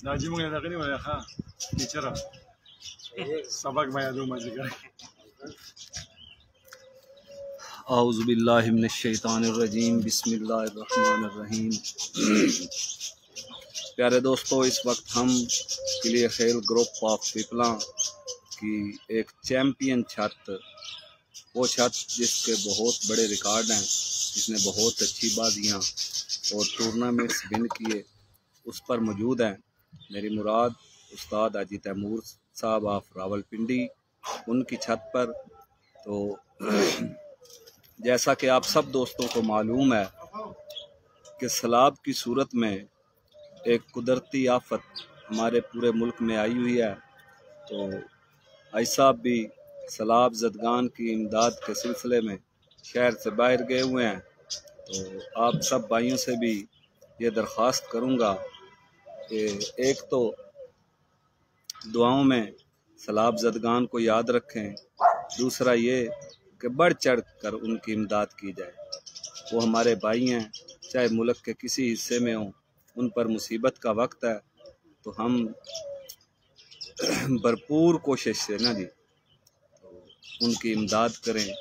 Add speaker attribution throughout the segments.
Speaker 1: नाजिम ने लगा नहीं वाला हाँ टीचर सबक बयान दो मजे कर
Speaker 2: औज़ु बिल्लाहि मिनश शैतानिर रजीम बिस्मिल्लाहिर रहमानिर रहीम। प्यारे दोस्तों, इस वक्त हम किले खेल ग्रुप ऑफ पिपला की एक चैम्पियन छत, वो छत जिसके बहुत बड़े रिकॉर्ड हैं, जिसने बहुत अच्छी बाजियाँ और टूर्नामेंट्स विन किए, उस पर मौजूद हैं। मेरी मुराद उस्ताद हाजी तैमूर साहब ऑफ रावलपिंडी, उनकी छत पर। तो जैसा कि आप सब दोस्तों को मालूम है कि सैलाब की सूरत में एक कुदरती आफत हमारे पूरे मुल्क में आई हुई है। तो भाई साहब भी सैलाब ज़दगान की इमदाद के सिलसिले में शहर से बाहर गए हुए हैं। तो आप सब भाइयों से भी ये दरख्वास्त करूँगा कि एक तो दुआओं में सैलाब ज़दगान को याद रखें, दूसरा ये कि बढ़ चढ़ कर उनकी इमदाद की जाए। वो हमारे भाई हैं, चाहे मुल्क के किसी हिस्से में हों, उन पर मुसीबत का वक्त है तो हम भरपूर कोशिश से ना जी तो उनकी इमदाद करें,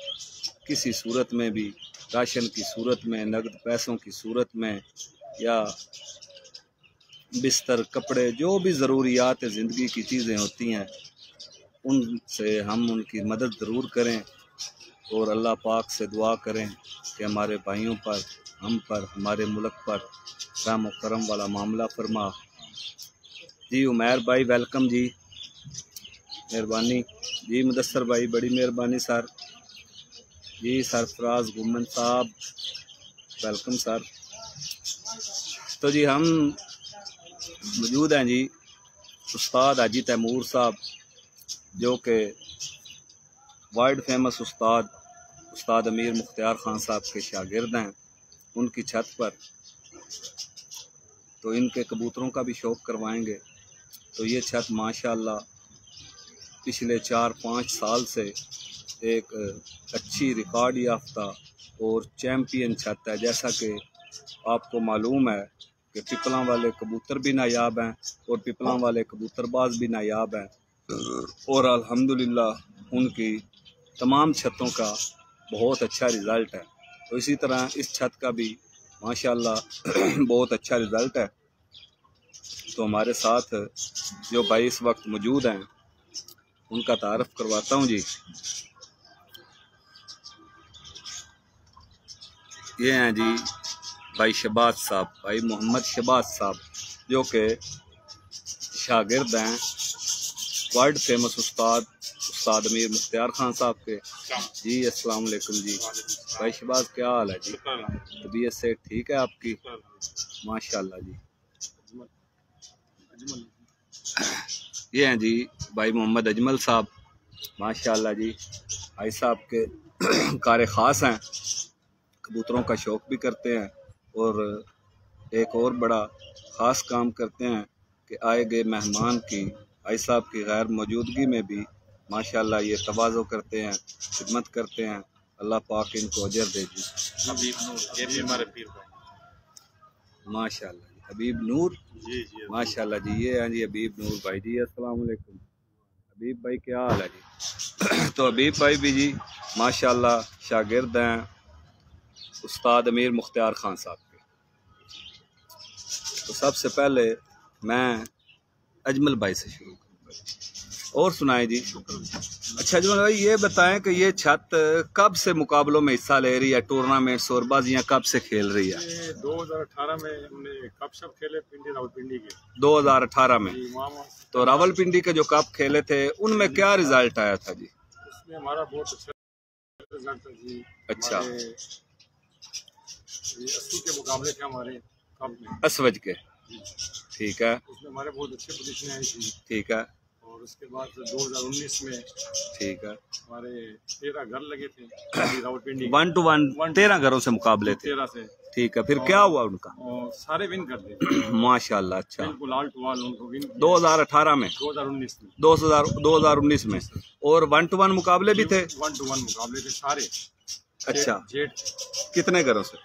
Speaker 2: किसी सूरत में भी, राशन की सूरत में, नगद पैसों की सूरत में, या बिस्तर, कपड़े, जो भी ज़रूरियात ज़िंदगी की चीज़ें होती हैं, उनसे हम उनकी मदद ज़रूर करें और अल्लाह पाक से दुआ करें कि हमारे भाइयों पर, हम पर, हमारे मुल्क पर रहम और करम वाला मामला फरमा। जी उमैर भाई वेलकम जी, मेहरबानी जी। मुदस्सर भाई बड़ी मेहरबानी सर जी। सरफराज गुमन साहब वेलकम सर। तो जी हम मौजूद हैं जी उस्ताद हाजी तैमूर साहब, जो कि वर्ल्ड फेमस उस्ताद अमीर मुख्तियार ख़ान साहब के शागिर्द हैं, उनकी छत पर। तो इनके कबूतरों का भी शौक़ करवाएंगे। तो ये छत माशाल्लाह पिछले 4-5 साल से एक अच्छी रिकॉर्ड याफ्ता और चैम्पियन छत है। जैसा कि आपको मालूम है कि पिपला वाले कबूतर भी नायाब हैं और पिपला वाले कबूतरबाज भी नायाब हैं, और अल्हम्दुलिल्लाह उनकी तमाम छतों का बहुत अच्छा रिज़ल्ट है। तो इसी तरह इस छत का भी माशाल्लाह बहुत अच्छा रिज़ल्ट है। तो हमारे साथ जो भाई इस वक्त मौजूद हैं, उनका तारफ़ करवाता हूँ जी। ये हैं जी भाई शहबाज साहब, भाई मोहम्मद शहबाज साहब, जो कि शागिर्द हैं वर्ल्ड फेमस उस्ताद अमीर मुख्तियार ख़ान साहब के। जी अस्सलाम वालेकुम जी। भाई शहबाज क्या हाल है जी? तबीयत से ठीक है आपकी? माशाल्लाह जी। ये हैं जी भाई मोहम्मद अजमल साहब, माशाल्लाह जी। भाई साहब के कार ख़ास हैं, कबूतरों का शौक़ भी करते हैं और एक और बड़ा ख़ास काम करते हैं कि आए गए मेहमान की, भाई साहब की गैर मौजूदगी में भी माशाल्लाह ये तवाज़ो करते हैं, खिदमत करते हैं। अल्लाह पाक इनको अजर दे दी। माशाल्लाह जी हबीब नूर जी, माशाल्लाह जी। ये हैं जी हबीब नूर भाई जी। अस्सलाम वालेकुम हबीब भाई, क्या हाल है जी? तो हबीब भाई भी जी माशाल्लाह शागिर्द हैं उस्ताद अमीर मुख्तियार ख़ान साहब के। तो सबसे पहले मैं अजमल भाई से शुरू करूँगा और सुनाएं जी। अच्छा अजमल भाई ये बताएं कि ये छत कब से मुकाबलों में हिस्सा ले रही है, टूर्नामेंट्स और बाजियाँ कब से खेल रही है?
Speaker 1: 2018 में हमने कप शप खेले रावलपिंडी के।
Speaker 2: 2018 में तो रावलपिंडी के जो कप खेले थे उनमें क्या रिजल्ट आया था जी?
Speaker 1: उसमें हमारा बहुत अच्छा रिजल्ट था जी।
Speaker 2: अच्छा,
Speaker 1: 80 के मुकाबले थे हमारे कप में,
Speaker 2: असवज के। ठीक है,
Speaker 1: उसमें हमारे बहुत अच्छे पोजीशन आई थी।
Speaker 2: ठीक है।
Speaker 1: और उसके बाद 2019 में
Speaker 2: ठीक है
Speaker 1: हमारे 13 घर लगे थे रावलपिंडी,
Speaker 2: 1 to 1 13 घरों से मुकाबले थे।
Speaker 1: 13 से।
Speaker 2: ठीक है, फिर क्या हुआ उनका?
Speaker 1: सारे विन कर दिए
Speaker 2: माशाल्लाह। अच्छा,
Speaker 1: बिल्कुल ऑल टू ऑल उनको विन
Speaker 2: 2018 में 2019 में और 1 to 1 मुकाबले भी थे?
Speaker 1: 1 to 1 मुकाबले थे सारे।
Speaker 2: अच्छा,
Speaker 1: जेट
Speaker 2: कितने घरों से?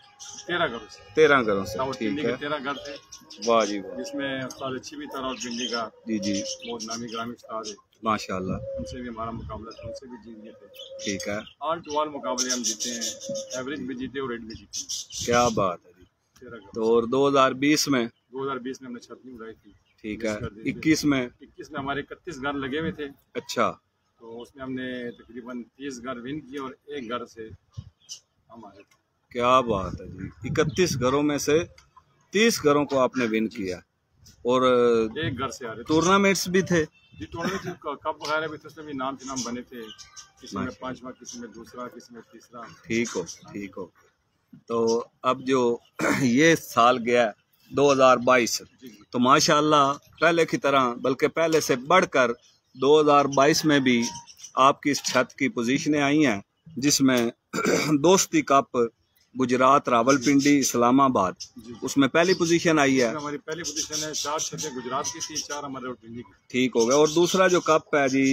Speaker 1: 13 घरों से।
Speaker 2: 13 घरों से,
Speaker 1: रावलपिंडी
Speaker 2: ठीक
Speaker 1: के
Speaker 2: है।
Speaker 1: 13 घर थे,
Speaker 2: वाह जी वाह।
Speaker 1: जिसमें उस्ताद अच्छी भी था रावलपिंडी का,
Speaker 2: जी जी,
Speaker 1: बहुत नामी ग्रामी उस्ताद है,
Speaker 2: माशाल्लाह,
Speaker 1: उनसे भी हमारा मुकाबला था, उनसे भी जीत गए थे।
Speaker 2: ठीक है।
Speaker 1: ऑल टू ऑल मुकाबले हम जीते हैं, एवरेज भी जीते और रेट भी जीते हैं।
Speaker 2: क्या बात है जी।
Speaker 1: 13 घरों।
Speaker 2: तो और 2020 में,
Speaker 1: 2020 में हमने छत नहीं उड़ाई थी।
Speaker 2: ठीक है।
Speaker 1: कर दी थी।
Speaker 2: 21 में,
Speaker 1: 21 में हमारे 31 घर लगे हुए थे,
Speaker 2: अच्छा,
Speaker 1: तो उसमें हमने तकरीबन 30 घर विन किए और एक घर से हमारे।
Speaker 2: क्या बात है जी। 31 घरों में से 30 घरों को आपने विन किया और
Speaker 1: एक घर से आ रहे थे।
Speaker 2: टूर्नामेंट्स भी थे।
Speaker 1: जी टूर्नामेंट कप वगैरह भी थे, उसमें भी नाम बने थे, किसी में 5वां, किसी में दूसरा, किसी में तीसरा।
Speaker 2: ठीक हो, ठीक हो। तो अब जो ये साल गया 2022, तो माशाल्लाह पहले की तरह बल्कि पहले से बढ़कर 2022 में भी आपकी इस छत की पोजीशनें आई हैं, जिसमें दोस्ती कप गुजरात, रावलपिंडी, इस्लामाबाद, उसमें पहली पोजीशन आई है।
Speaker 1: हमारी पहली पोजीशन है, 4 छतें गुजरात की थी, 4 हमारे रावलपिंडी की।
Speaker 2: ठीक हो गया। और दूसरा जो कप है जी,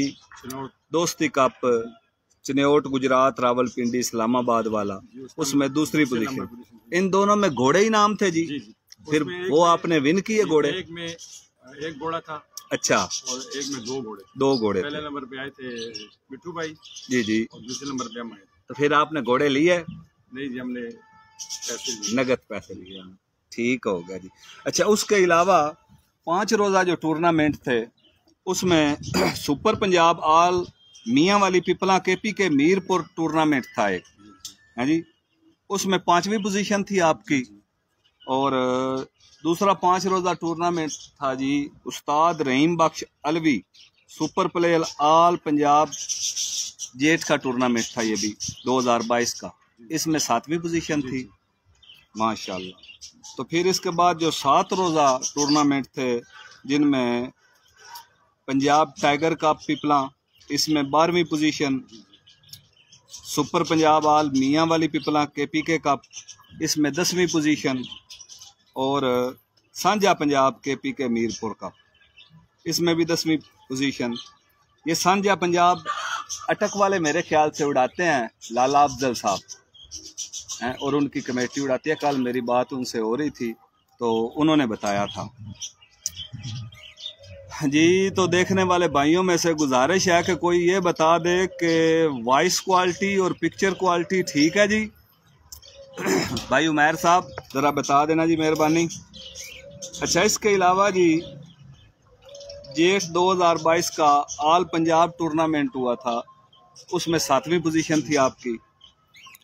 Speaker 2: दोस्ती कप चिन्योट गुजरात, रावलपिंडी, इस्लामाबाद वाला, उसमें दूसरी पोजीशन। इन दोनों में घोड़े ही नाम थे जी। फिर वो आपने विन किए घोड़े?
Speaker 1: एक में एक घोड़ा था,
Speaker 2: अच्छा,
Speaker 1: और एक में 2 घोड़े।
Speaker 2: 2 घोड़े।
Speaker 1: पहले नंबर पे आए थे मिट्टू भाई
Speaker 2: जी जी,
Speaker 1: और दूसरे नंबर पे हम आए।
Speaker 2: तो फिर आपने घोड़े लिए?
Speaker 1: नहीं जी, हमने पैसे लिए,
Speaker 2: नगद पैसे लिए। ठीक हो गया जी। अच्छा, उसके अलावा 5 रोज़ा जो टूर्नामेंट थे, उसमें सुपर पंजाब आल मियाँ वाली पिपला केपी के मीरपुर टूर्नामेंट था एक, है जी, उसमें 5वीं पोजीशन थी आपकी। और दूसरा 5 रोज़ा टूर्नामेंट था जी उस्ताद रहीम बख्श अलवी सुपर प्लेयर आल पंजाब जेट का टूर्नामेंट था, ये भी 2022 का, इसमें 7वीं पोजीशन थी, माशाल्लाह। तो फिर इसके बाद जो 7 रोज़ा टूर्नामेंट थे, जिनमें पंजाब टाइगर कप पिपला, इसमें 12वीं पोजीशन, सुपर पंजाब आल मियाँ वाली पिपला केपीके कप, इसमें 10वीं पोजीशन, और सांझा पंजाब केपीके मीरपुर कप, इसमें भी 10वीं पोजीशन। ये सांझा पंजाब अटक वाले मेरे ख्याल से उड़ाते हैं लाला अफजल साहब हैं, और उनकी कमेटी उड़ाती है। कल मेरी बात उनसे हो रही थी तो उन्होंने बताया था जी। तो देखने वाले भाइयों में से गुजारिश है कि कोई ये बता दे कि वॉइस क्वालिटी और पिक्चर क्वालिटी ठीक है जी। भाई उमैर साहब ज़रा बता देना जी, मेहरबानी। अच्छा, इसके अलावा जी जेठ 2022 का आल पंजाब टूर्नामेंट हुआ था, उसमें 7वीं पोजीशन थी आपकी।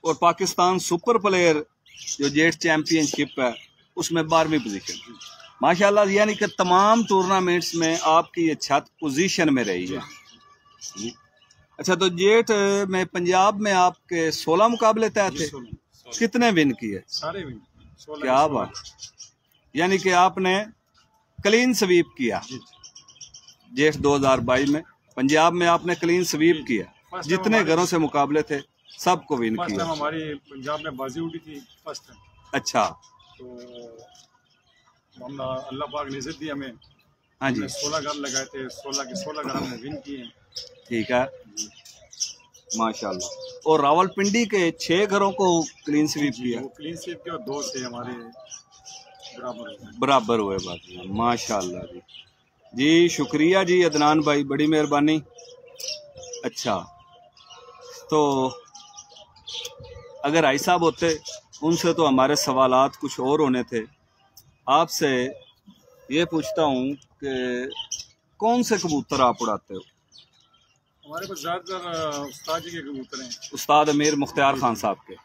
Speaker 2: और पाकिस्तान सुपर प्लेयर जो जेट चैम्पियनशिप है, उसमें 12वीं पोजीशन। माशाल्लाह, यानी कि तमाम टूर्नामेंट्स में आपकी ये छत पोजीशन में रही है। अच्छा, तो जेट में पंजाब में आपके 16 मुकाबले तय थे, कितने विन किए?
Speaker 1: सारे विन।
Speaker 2: क्या बात, यानी कि आपने क्लीन स्वीप किया जेठ 2022 में। पंजाब में आपने क्लीन स्वीप किया, जितने घरों से मुकाबले थे सबको विन किया।
Speaker 1: हमारी पंजाब में बाजी उठी थी फर्स्ट टाइम।
Speaker 2: अच्छा,
Speaker 1: तो हम अल्लाह पाक ने इज्जत दी हमें।
Speaker 2: हाँ जी,
Speaker 1: 16 घर लगाए थे, 16 के 16 घर हमने विन किए।
Speaker 2: ठीक है, माशाल्लाह। और रावलपिंडी के 6 घरों को क्लीन स्वीप किया।
Speaker 1: वो क्लीन स्वीप के और 2 से हमारे
Speaker 2: बराबर हुए बाकी, माशाल्लाह जी। जी शुक्रिया जी अदनान भाई, बड़ी मेहरबानी। अच्छा, तो अगर आई साहब होते, उनसे तो हमारे सवालात कुछ और होने थे। आपसे ये पूछता हूँ कि कौन से कबूतर आप उड़ाते हो?
Speaker 1: हमारे पास ज़्यादातर उस्ताद जी के कबूतर हैं,
Speaker 2: उस्ताद अमीर मुख्तार खान साहब के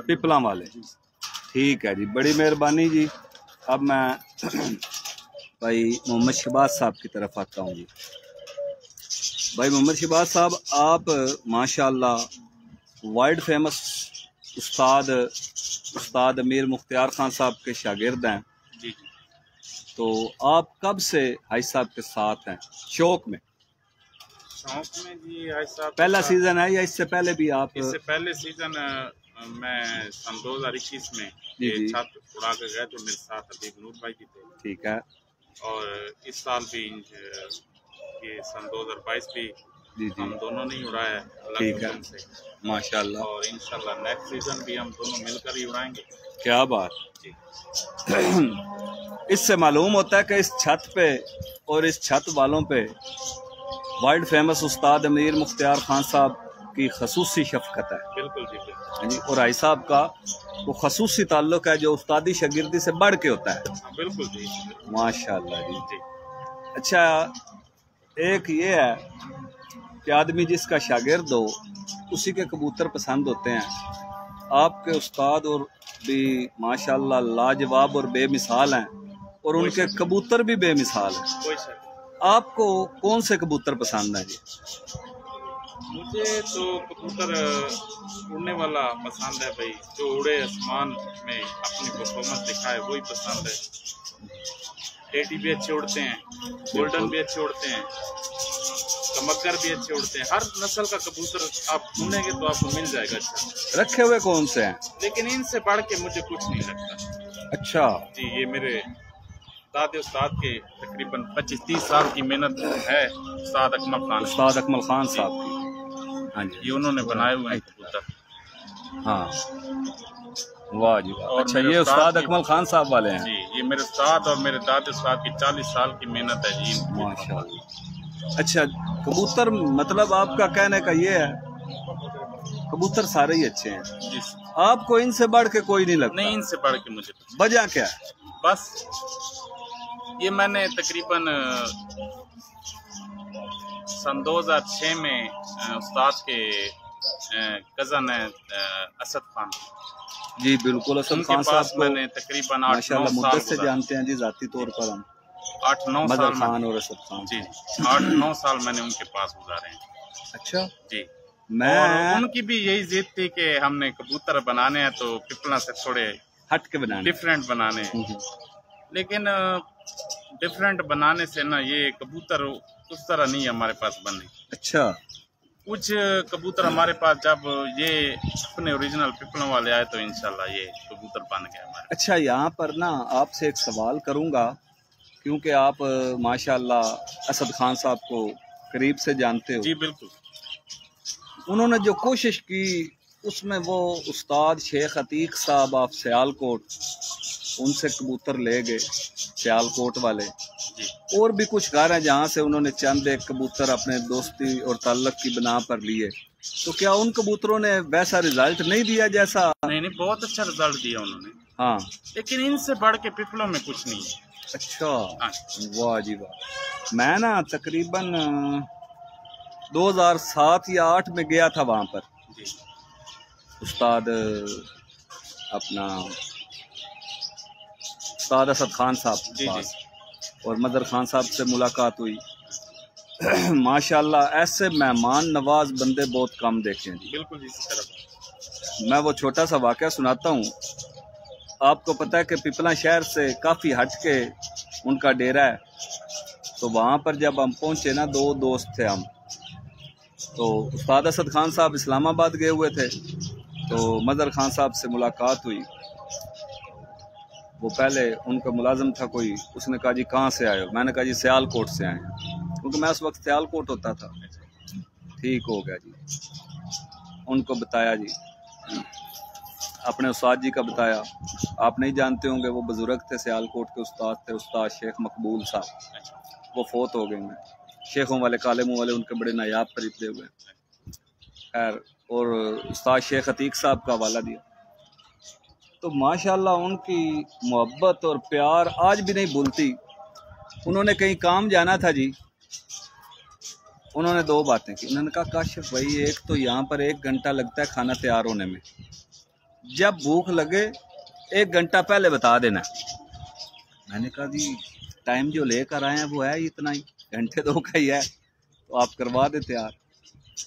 Speaker 2: पिपला वाले। ठीक है जी, बड़ी मेहरबानी जी। अब मैं भाई मोहम्मद शहबाज साहब की तरफ आता हूँ जी। भाई मोहम्मद शहबाज साहब, आप माशाल्लाह वर्ल्ड फेमस उस्ताद अमीर मुख्तार खान साहब के शागिर्द हैं
Speaker 1: जी।
Speaker 2: तो आप कब से हाई साहब के साथ हैं शौक में?
Speaker 1: शौक में जी हाई साहब
Speaker 2: पहला सीजन है या इससे पहले भी आप?
Speaker 1: इससे पहले सीजन मैं सन 2021 में
Speaker 2: जी जी
Speaker 1: छत उड़ा के गए, तो मेरे साथ हबीब नूर भाई भी थे।
Speaker 2: ठीक है।
Speaker 1: और इस साल भी ये सन 2022 भी
Speaker 2: जी जी,
Speaker 1: हम दोनों ने ही उड़ाया है अल्लाह
Speaker 2: ठीक
Speaker 1: के
Speaker 2: है।
Speaker 1: हुक्म से,
Speaker 2: माशाल्लाह,
Speaker 1: और इंशाल्लाह नेक्स्ट सीजन भी हम दोनों मिलकर ही उड़ाएंगे।
Speaker 2: क्या बात।
Speaker 1: जी
Speaker 2: इससे मालूम होता है कि इस छत पे और इस छत वालों पे वर्ल्ड फेमस उस्ताद अमीर मुख्तियार खान साहब की खसूसी शफकत है।
Speaker 1: बिल्कुल जी, बिल्कुल।
Speaker 2: जी, और भाई साहब का वो खसूसी ताल्लुक है जो उस्तादी शागिर्दी से बढ़ के होता है।
Speaker 1: हाँ, बिल्कुल जी,
Speaker 2: माशाल्लाह जी।
Speaker 1: जी
Speaker 2: अच्छा, एक ये है कि आदमी जिसका शागिर्द हो उसी के कबूतर पसंद होते हैं। आपके उस्ताद और भी माशाल्लाह लाजवाब और बेमिसाल हैं, और उनके कबूतर भी बेमिसाल हैं।
Speaker 1: कोई शक
Speaker 2: आपको कौन से कबूतर पसंद है जी?
Speaker 1: मुझे तो कबूतर उड़ने वाला पसंद है भाई, जो उड़े आसमान में अपनी परफॉर्मेंस दिखाए वही पसंद है। टेडी भी अच्छे उड़ते हैं, गोल्डन भी अच्छे उड़ते हैं, कमक्कर भी अच्छे उड़ते हैं। हर नस्ल का कबूतर आप ढूंढेंगे तो आपको मिल जाएगा अच्छा।
Speaker 2: रखे हुए कौन से हैं?
Speaker 1: लेकिन इनसे बढ़ के मुझे कुछ नहीं लगता।
Speaker 2: अच्छा
Speaker 1: जी, ये मेरे दादे उस्ताद के तकरीबन 25-30 साल की मेहनत है, उस्ताद अकमल खान।
Speaker 2: उस्ताद अकमल खान साहब की, हाँ जी,
Speaker 1: ये उन्होंने बनाए हुए हैं कबूतर।
Speaker 2: हाँ, वाह जी वाह।
Speaker 1: और
Speaker 2: अच्छा,
Speaker 1: मेरे
Speaker 2: ये उस्ताद
Speaker 1: की-
Speaker 2: अकमल खान साहब वाले हैं।
Speaker 1: जी, ये मेरे उस्ताद और मेरे दादे उस्ताद की 40 साल की मेहनत है जी इनकी।
Speaker 2: माशाल्लाह। अच्छा, कबूतर मतलब आपका कहने का ये है कबूतर सारे ही अच्छे हैं,
Speaker 1: जी
Speaker 2: आपको इनसे बढ़ के कोई नहीं लगता?
Speaker 1: नहीं, इनसे बढ़ के मुझे
Speaker 2: वजह क्या है?
Speaker 1: बस ये मैंने तकरीबन सन 2006 में उस्ताद के कज़न है असद खान,
Speaker 2: जी बिल्कुल, असद
Speaker 1: उनके
Speaker 2: खान साहब
Speaker 1: पास
Speaker 2: को
Speaker 1: मैंने तकरीबन 8-9
Speaker 2: माशाल्लाह
Speaker 1: साल
Speaker 2: मुद्दत से
Speaker 1: गुजारे।
Speaker 2: जानते हैं जी, जाती तौर पर हम
Speaker 1: 8-9
Speaker 2: मदर
Speaker 1: साल
Speaker 2: खान और असद खान।
Speaker 1: जी 8-9 साल मैंने उनके पास गुजारे हैं।
Speaker 2: अच्छा,
Speaker 1: जी,
Speaker 2: मैं
Speaker 1: और उनकी भी यही जिद थी कि हमने कबूतर बनाने हैं तो पिपला से थोड़े
Speaker 2: हट के बनाने।
Speaker 1: डिफरेंट बनाने हैं। लेकिन डिफरेंट बनाने से ना ये कबूतर उस तरह नहीं हमारे पास बने।
Speaker 2: अच्छा,
Speaker 1: कुछ कबूतर हमारे पास जब ये अपने ओरिजिनल पिपलों वाले आए तो इंशाल्लाह ये कबूतर बन गए हमारे।
Speaker 2: अच्छा, यहाँ पर ना आपसे एक सवाल करूँगा, क्योंकि आप माशाल्लाह असद खान साहब को करीब से जानते हो।
Speaker 1: जी बिल्कुल।
Speaker 2: उन्होंने जो कोशिश की उसमें वो उस्ताद शेख अतीक साहब आप सियालकोट, उनसे कबूतर ले गए सियालकोट वाले,
Speaker 1: जी
Speaker 2: और भी कुछ घर हैं जहाँ से उन्होंने चंद एक कबूतर अपने दोस्ती और ताल्लुक की बिना पर लिए। तो क्या उन कबूतरों ने वैसा रिजल्ट नहीं दिया जैसा?
Speaker 1: नहीं नहीं, बहुत अच्छा रिजल्ट दिया उन्होंने,
Speaker 2: हाँ,
Speaker 1: लेकिन इनसे बढ़ के पिपलों में कुछ नहीं है।
Speaker 2: अच्छा,
Speaker 1: हाँ।
Speaker 2: वाह जी वाह। मैं ना तकरीबन 2007 या 8 में गया था वहाँ पर,
Speaker 1: जी
Speaker 2: उस्ताद अपना उस्ताद असद खान साहब के
Speaker 1: जी
Speaker 2: पास, और मदर खान साहब से मुलाकात हुई। माशाल्लाह ऐसे मेहमान नवाज बंदे बहुत कम देखे हैं जी।
Speaker 1: बिल्कुल इसी तरह।
Speaker 2: मैं वो छोटा सा वाक़या सुनाता हूँ। आपको पता है कि पिपला शहर से काफ़ी हट के उनका डेरा है, तो वहाँ पर जब हम पहुँचे ना, 2 दोस्त थे हम, तो उस्ताद असद खान साहब इस्लामाबाद गए हुए थे, तो मदर खान साहब से मुलाकात हुई। वो पहले उनका मुलाजिम था कोई, उसने कहा जी कहाँ से आए हो? मैंने कहा जी सियालकोट से आए हैं, क्योंकि मैं उस वक्त सियालकोट होता था। ठीक हो गया जी, उनको बताया जी, अपने उस्ताद जी का बताया। आप नहीं जानते होंगे, वो बुजुर्ग थे, सियालकोट के उस्ताद थे, उस्ताद शेख मकबूल साहब, वो फोत हो गए हैं। शेखों वाले काले मुँह वाले उनके बड़े नायाब खरीदे हुए खैर, और उस्ताद शेख अतीक साहब का हवाला दिया। तो माशाल्लाह उनकी मोहब्बत और प्यार आज भी नहीं भूलती। उन्होंने कहीं काम जाना था जी, उन्होंने 2 बातें की। उन्होंने कहा काशिफ भाई, एक तो यहाँ पर 1 घंटा लगता है खाना तैयार होने में, जब भूख लगे 1 घंटा पहले बता देना। मैंने कहा जी टाइम जो लेकर आए हैं वो है इतना ही, घंटे 2 का ही है, तो आप करवा दे तैयार।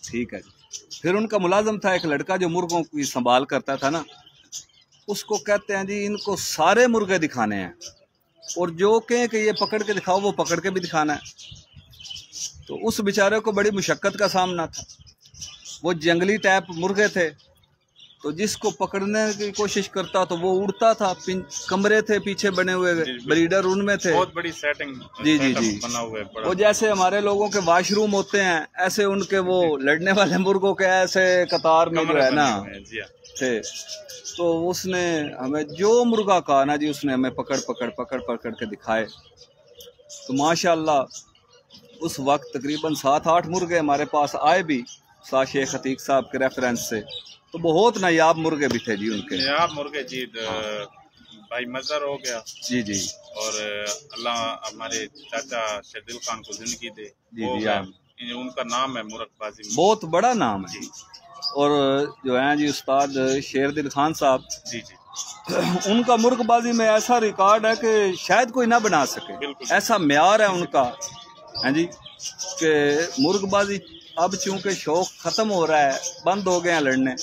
Speaker 2: ठीक है जी। फिर उनका मुलाजिम था एक लड़का जो मुर्गों की संभाल करता था ना, उसको कहते हैं जी इनको सारे मुर्गे दिखाने हैं, और जो कहें कि ये पकड़ के दिखाओ वो पकड़ के भी दिखाना है। तो उस बेचारे को बड़ी मुशक्क़त का सामना था। वो जंगली टाइप मुर्गे थे, तो जिसको पकड़ने की कोशिश करता तो वो उड़ता था। कमरे थे पीछे बने हुए, ब्रीडर उनमें थे।
Speaker 1: बहुत बड़ी सेटिंग
Speaker 2: जी
Speaker 1: बना हुआ है बड़ा।
Speaker 2: वो जैसे हमारे लोगों के वाशरूम होते हैं ऐसे उनके वो लड़ने वाले मुर्गों के ऐसे कतार में जो है ना थे। तो उसने हमें जो मुर्गा कहा ना जी, उसने हमें पकड़ पकड़ के दिखाए। तो माशाल्लाह उस वक्त तकरीबन 7-8 मुर्गे हमारे पास आए भी शाह शेख अतीक साहब के रेफरेंस से। तो बहुत नायाब मुर्गे भी थे जी उनके।
Speaker 1: नायाब मुर्गे जी, भाई मजहर हो गया
Speaker 2: जी
Speaker 1: और अल्लाह हमारे चाचा शर्दिल खान को जिंदगी दे
Speaker 2: जी।
Speaker 1: उनका नाम है मुर्गबाजी में,
Speaker 2: बहुत बड़ा नाम है। और जो है जी उस्ताद शेरदिल खान साहब
Speaker 1: जी
Speaker 2: उनका मुर्गबाजी में ऐसा रिकॉर्ड है कि शायद कोई ना बना सके, ऐसा म्यार है उनका है जी कि मुर्गबाजी अब चूंकि शौक खत्म हो रहा है, बंद हो गए हैं लड़ने,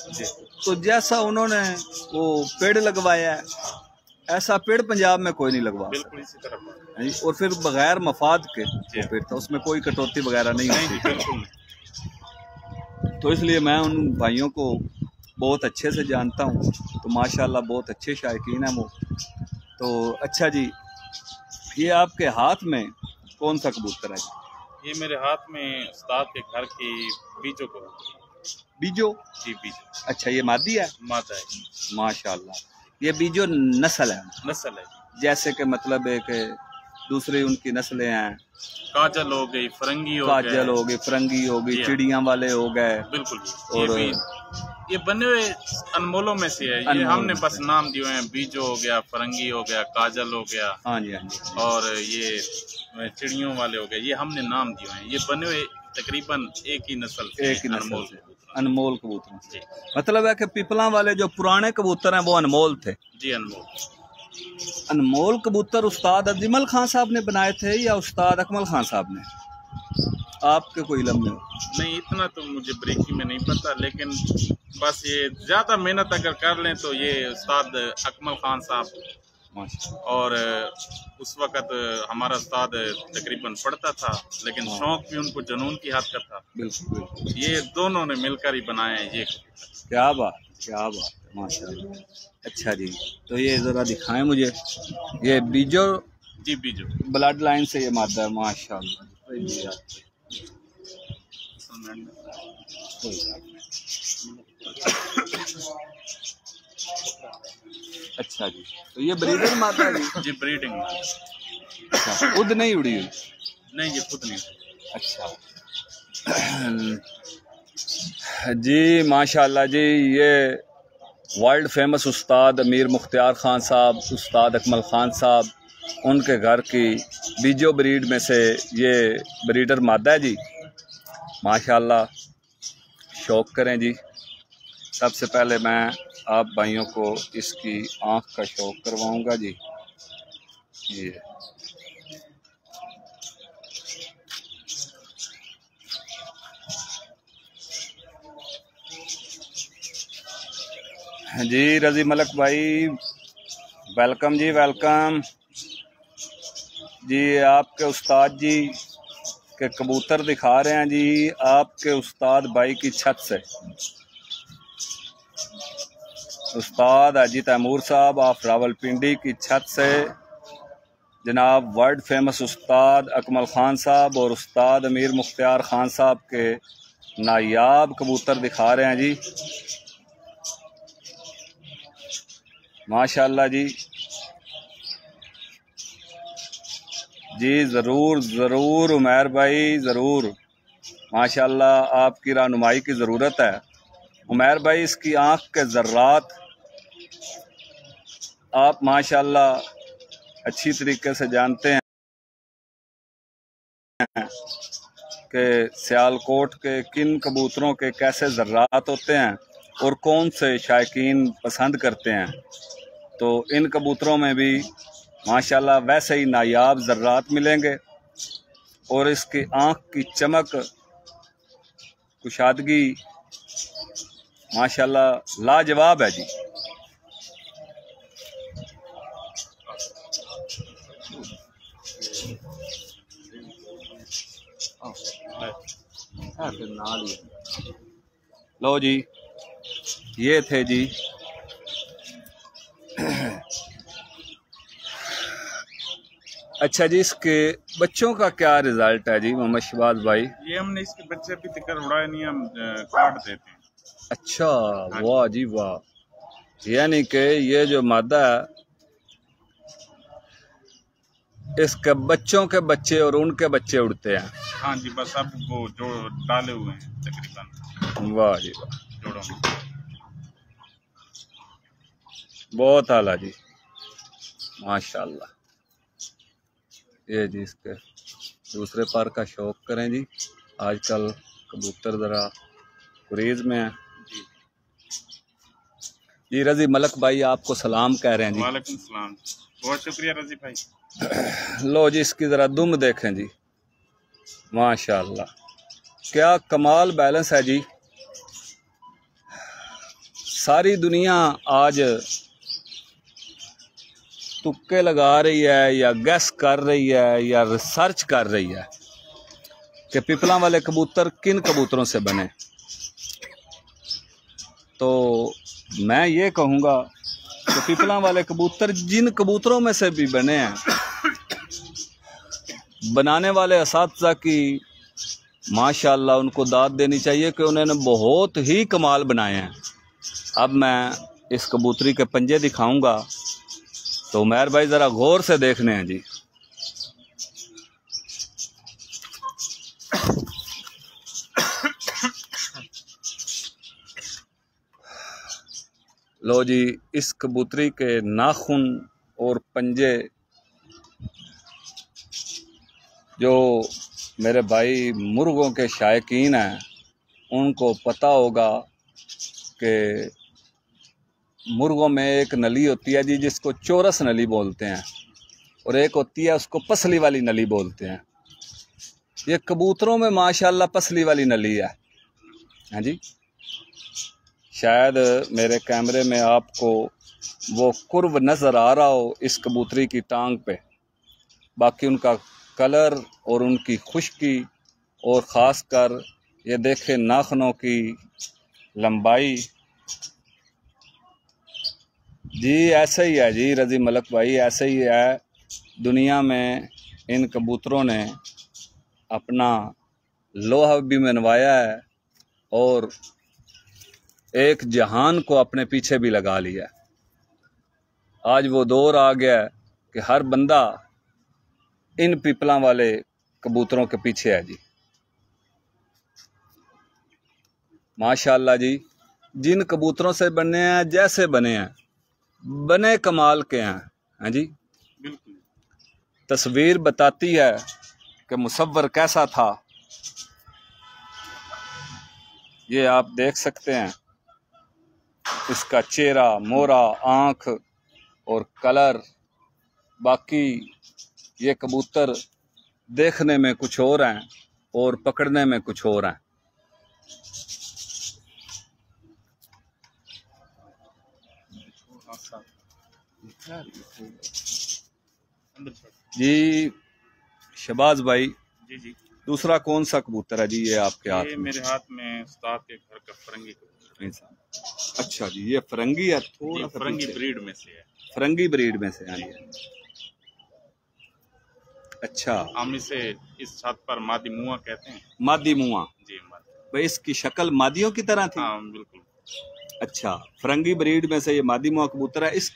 Speaker 2: तो जैसा उन्होंने वो पेड़ लगवाया है ऐसा पेड़ पंजाब में कोई नहीं लगवा सकता। और फिर बगैर मफाद के वो पेड़ था, उसमें कोई कटौती वगैरह नहीं होती। तो इसलिए मैं उन भाइयों को बहुत अच्छे से जानता हूँ। तो माशाल्लाह बहुत अच्छे शायकीन हैं वो। तो अच्छा जी, ये आपके हाथ में कौन सा कबूतर है?
Speaker 1: ये मेरे हाथ में उस्ताद के घर की बीजो को।
Speaker 2: बीजो
Speaker 1: जी बीजो।
Speaker 2: अच्छा, ये मादी है?
Speaker 1: मादा है
Speaker 2: माशाल्लाह। ये बीजो नस्ल है?
Speaker 1: नस्ल है।
Speaker 2: जैसे कि मतलब एक दूसरी उनकी नस्लें हैं,
Speaker 1: काजल हो गई, फरंगी हो गई,
Speaker 2: काजल हो गई, फरंगी हो गई, चिड़िया वाले हो गए।
Speaker 1: बिल्कुल।
Speaker 2: और
Speaker 1: ये बने हुए अनमोलों में से है। ये हमने बस नाम दिए हैं, बीजो हो गया, फरंगी हो गया, काजल हो गया।
Speaker 2: हाँ जी हाँ जी।
Speaker 1: और ये चिड़ियों वाले हो गए, ये हमने नाम दिए हैं। ये बने हुए तकरीबन एक ही नस्ल से
Speaker 2: अनमोल कबूतर। मतलब है कि पिपला वाले जो पुराने कबूतर हैं वो अनमोल थे
Speaker 1: जी।
Speaker 2: अनमोल कबूतर उस्ताद अजमल खान साहब ने बनाए थे या उस्ताद अकमल खान साहब ने? आपके कोई इल्म में?
Speaker 1: नहीं, इतना तो मुझे ब्रेकी में नहीं पता, लेकिन बस ये ज्यादा मेहनत अगर कर लें तो ये उस्ताद अकमल खान साहब। और उस वक़्त हमारा उस्ताद तकरीबन पढ़ता था, लेकिन शौक भी उनको जुनून की हद का था।
Speaker 2: बिल्कुल।
Speaker 1: ये दोनों ने मिलकर ही बनाए हैं ये।
Speaker 2: क्या बात माशाल्लाह। अच्छा जी, तो ये ज़रा दिखाएं मुझे। ये बीजो
Speaker 1: जी, बीजो
Speaker 2: ब्लड लाइन से ये मादा है माशाल्लाह। अच्छा जी, तो ये ब्रीडर मादा है
Speaker 1: जी? ब्रीडिंग।
Speaker 2: अच्छा, खुद नहीं उड़ी हुई?
Speaker 1: नहीं, ये खुद नहीं।
Speaker 2: अच्छा जी, माशाल्लाह जी। ये वर्ल्ड फेमस उस्ताद अमीर मुख्तियार खान साहब, उस्ताद अकमल खान साहब, उनके घर की बीजो ब्रीड में से ये ब्रीडर मादा है जी। माशाल्लाह, शौक करें जी। सबसे पहले मैं आप भाइयों को इसकी आँख का शौक करवाऊंगा जी। ये जी, रजी मलक भाई वेलकम जी, वेलकम जी। आपके उस्ताद जी के कबूतर दिखा रहे हैं जी, आपके उस्ताद भाई की छत से। उस्ताद हाजी तैमूर साहब ऑफ रावलपिंडी की छत से जनाब वर्ल्ड फेमस उस्ताद अकमल खान साहब और उस्ताद अमीर मुख्तियार खान साहब के नायाब कबूतर दिखा रहे हैं जी। माशाल्लाह जी। जी ज़रूर उमैर भाई, ज़रूर। माशाल्लाह, आपकी रहनुमाई की ज़रूरत है उमैर भाई। इसकी आँख के ज़र्रात आप माशाल्लाह अच्छी तरीके से जानते हैं कि सियालकोट के किन कबूतरों के कैसे ज़र्रात होते हैं और कौन से शायकीन पसंद करते हैं। तो इन कबूतरों में भी माशाल्लाह वैसे ही नायाब ज़र्रात मिलेंगे और इसकी आँख की चमक, कुशादगी माशाल्लाह लाजवाब है जी। लो जी, ये थे जी अच्छा जी, इसके बच्चों का क्या रिजल्ट है जी मोहम्मद शहबाज भाई?
Speaker 1: ये हमने इसके बच्चे अभी तक उड़ाए नहीं, हम काट देते हैं।
Speaker 2: अच्छा, वाह जी वाह। यानी कि ये जो मादा है इसके बच्चों के बच्चे और उनके बच्चे उड़ते हैं।
Speaker 1: हाँ जी, बस अब वो जो डाले हुए हैं तकरीबन।
Speaker 2: वाह जी वाह,
Speaker 1: जोड़ों में।
Speaker 2: बहुत आला जी, माशाल्लाह। ये जी इसके दूसरे पर का शौक करें जी। आजकल कबूतर ज़रा गुरेज में है जी। रजी मलक भाई आपको सलाम कह रहे हैं जी।
Speaker 1: वालेकुम सलाम, बहुत शुक्रिया रजी भाई।
Speaker 2: लो जी इसकी ज़रा दुम देखें जी, माशाल्लाह क्या कमाल बैलेंस है जी। सारी दुनिया आज तुक्के लगा रही है या गैस कर रही है या रिसर्च कर रही है कि पिपला वाले कबूतर किन कबूतरों से बने। तो मैं ये कहूँगा कि पिपला वाले कबूतर जिन कबूतरों में से भी बने हैं, बनाने वाले असातिज़ा की माशाल्लाह उनको दाद देनी चाहिए कि उन्होंने बहुत ही कमाल बनाए हैं। अब मैं इस कबूतरी के पंजे दिखाऊंगा तो उमैर भाई ज़रा गौर से देखने हैं जी। लो जी, इस कबूतरी के नाखून और पंजे जो मेरे भाई मुर्गों के शायकीन हैं उनको पता होगा कि मुर्गों में एक नली होती है जी जिसको चौरस नली बोलते हैं, और एक होती है उसको पसली वाली नली बोलते हैं। ये कबूतरों में माशाल्लाह पसली वाली नली है। हाँ जी, शायद मेरे कैमरे में आपको वो कुर्व नज़र आ रहा हो इस कबूतरी की टांग पे। बाकी उनका कलर और उनकी खुश्की और ख़ास कर ये देखें नाखनों की लंबाई जी, ऐसे ही है जी रजी मलक भाई, ऐसे ही है। दुनिया में इन कबूतरों ने अपना लोहा भी मनवाया है और एक जहान को अपने पीछे भी लगा लिया। आज वो दौर आ गया कि हर बंदा इन पिपला वाले कबूतरों के पीछे है जी। माशाल्लाह जी, जिन कबूतरों से बने हैं जैसे बने हैं, बने कमाल के हैं। हाँ जी,
Speaker 1: बिल्कुल
Speaker 2: तस्वीर बताती है कि मुसव्वर कैसा था। ये आप देख सकते हैं इसका चेहरा, मोरा, आँख और कलर। बाकी ये कबूतर देखने में कुछ और हैं और पकड़ने में कुछ और हैं। जी शहबाज भाई,
Speaker 1: जी जी,
Speaker 2: दूसरा कौन सा कबूतर है जी ये आपके हाथ
Speaker 1: ये
Speaker 2: में?
Speaker 1: मेरे हाथ में उस्ताद के घर का फरंगी कबूतर है।
Speaker 2: अच्छा जी, ये फरंगी है, थोड़ा सा
Speaker 1: फरंगी
Speaker 2: पीछे।
Speaker 1: ब्रीड में से है।
Speaker 2: फरंगी ब्रीड में से है ये। अच्छा,
Speaker 1: हम इसे इस छत पर मादी मुआ कहते हैं।
Speaker 2: मादी मुआ
Speaker 1: जी मादी।
Speaker 2: भाई, इसकी शक्ल मादियों की तरह थी।
Speaker 1: हाँ बिल्कुल।
Speaker 2: अच्छा, फरंगी ब्रीड में से ये मादी मुआ कबूतर है। इस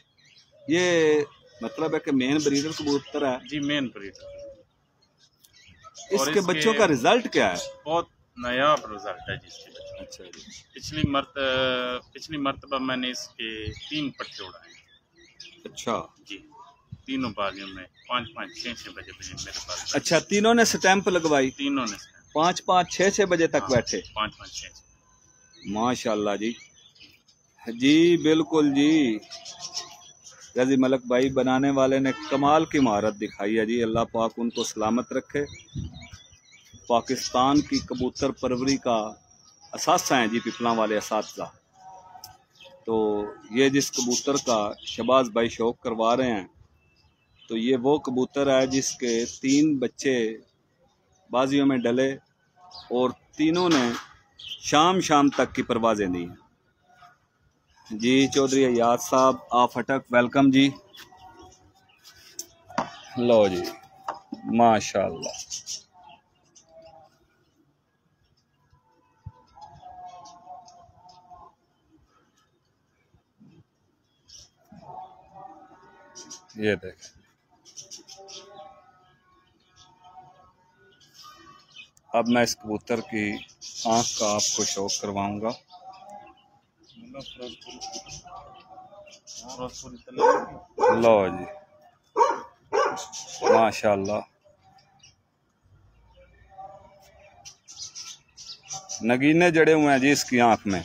Speaker 2: ये मतलब है कि मेन ब्रीडर कबूतर है
Speaker 1: जी, मेन ब्रीड।
Speaker 2: इसके बच्चों का रिजल्ट क्या है?
Speaker 1: बहुत नायाब रिजल्ट है जी इसके बच्चों।
Speaker 2: अच्छा जी,
Speaker 1: पिछली मर्तबा मैंने इसके 3 पट्टे उड़ाए।
Speaker 2: अच्छा
Speaker 1: जी, तीनों बालियों में 5-5, 6-6 बजे मेरे पास।
Speaker 2: अच्छा, तीनों ने स्टैंप लगवाई?
Speaker 1: तीनों ने
Speaker 2: 5-5, 6-6 बजे तक बैठे?
Speaker 1: 5-5, 6-6।
Speaker 2: माशाल्लाह जी। जी बिल्कुल जी, रजी मलक भाई बनाने वाले ने कमाल की महारत दिखाई है जी। अल्लाह पाक उनको सलामत रखे। पाकिस्तान की कबूतर परवरी का असासा हैं जी पिपला वाले असातिज़ा। तो ये जिस कबूतर का शहबाज भाई शौक करवा रहे हैं, तो ये वो कबूतर है जिसके 3 बच्चे बाजियों में डले और तीनों ने शाम तक की परवाज़ें दी हैं। जी चौधरी अयाज साहब आप अटक वेलकम जी। लो जी माशाल्लाह। ये देखें अब मैं इस कबूतर की आँख का आपको शौक करवाऊंगा। लो जी माशाल्लाह नगीने जड़े हुए हैं जी इसकी आँख में।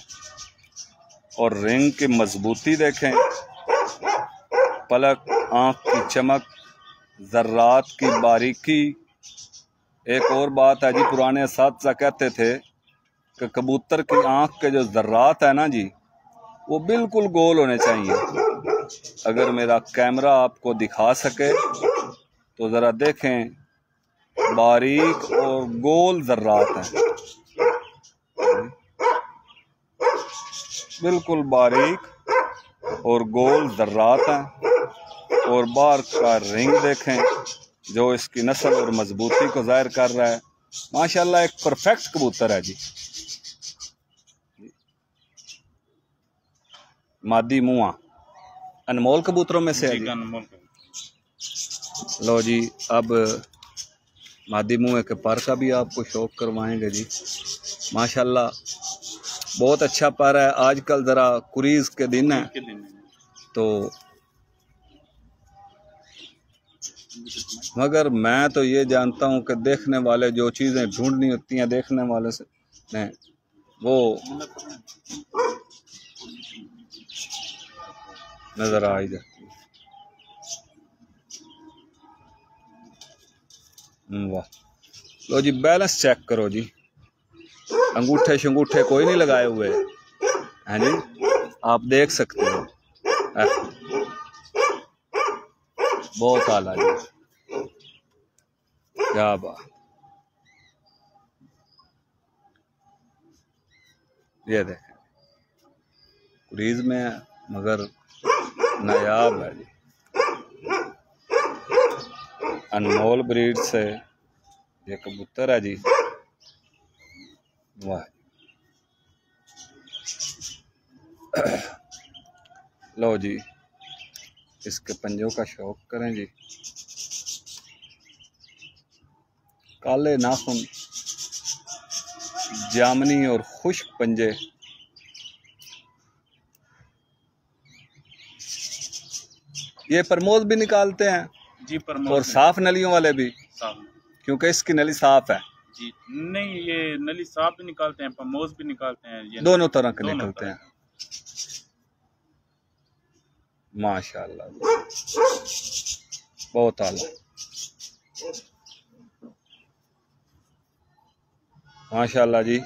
Speaker 2: और रिंग की मजबूती देखें, पलक, आँख की चमक, जर्रात की बारीकी। एक और बात है जी, पुराने साथी कहते थे कि कबूतर की आँख के जो जर्रात है ना जी, वो बिल्कुल गोल होने चाहिए। अगर मेरा कैमरा आपको दिखा सके तो ज़रा देखें, बारीक और गोल जर्रात हैं, बिल्कुल बारीक और गोल जर्रात हैं। और बार का रिंग देखें जो इसकी नस्ल और मजबूती को जाहिर कर रहा है। माशाल्लाह एक परफेक्ट कबूतर है जी। मादी मुआ अनमोल कबूतरों में से है जी। लो जी अब मादी मुए के पर का भी आपको शौक करवाएंगे जी। माशाल्लाह बहुत अच्छा पर है। आजकल ज़रा कुरीज के दिन है तो, मगर मैं तो ये जानता हूँ कि देखने वाले जो चीज़ें ढूंढनी होती हैं देखने वाले से ने वो नज़र आ ही जाती है। वाह लो जी बैलेंस चेक करो जी, अंगूठे शंगूठे कोई नहीं लगाए हुए हैं जी, आप देख सकते हो। बहुत आला जी, क्या बात। ये देखें कुरीज में है मगर नायाब है जी, अनमोल ब्रीड से ये कबूतर है जी। वाह लो जी इसके पंजों का शौक करें जी। काले नाखून, जामनी और खुश्क पंजे, ये प्रमोद भी निकालते हैं
Speaker 1: जी, प्रमोद
Speaker 2: और साफ नलियों वाले भी, क्योंकि इसकी नली साफ है
Speaker 1: जी। नहीं ये नली साफ भी निकालते हैं, प्रमोद भी निकालते हैं, ये
Speaker 2: दोनों तरह के निकलते हैं। माशाल्लाह बहुत आला, माशाल्लाह जी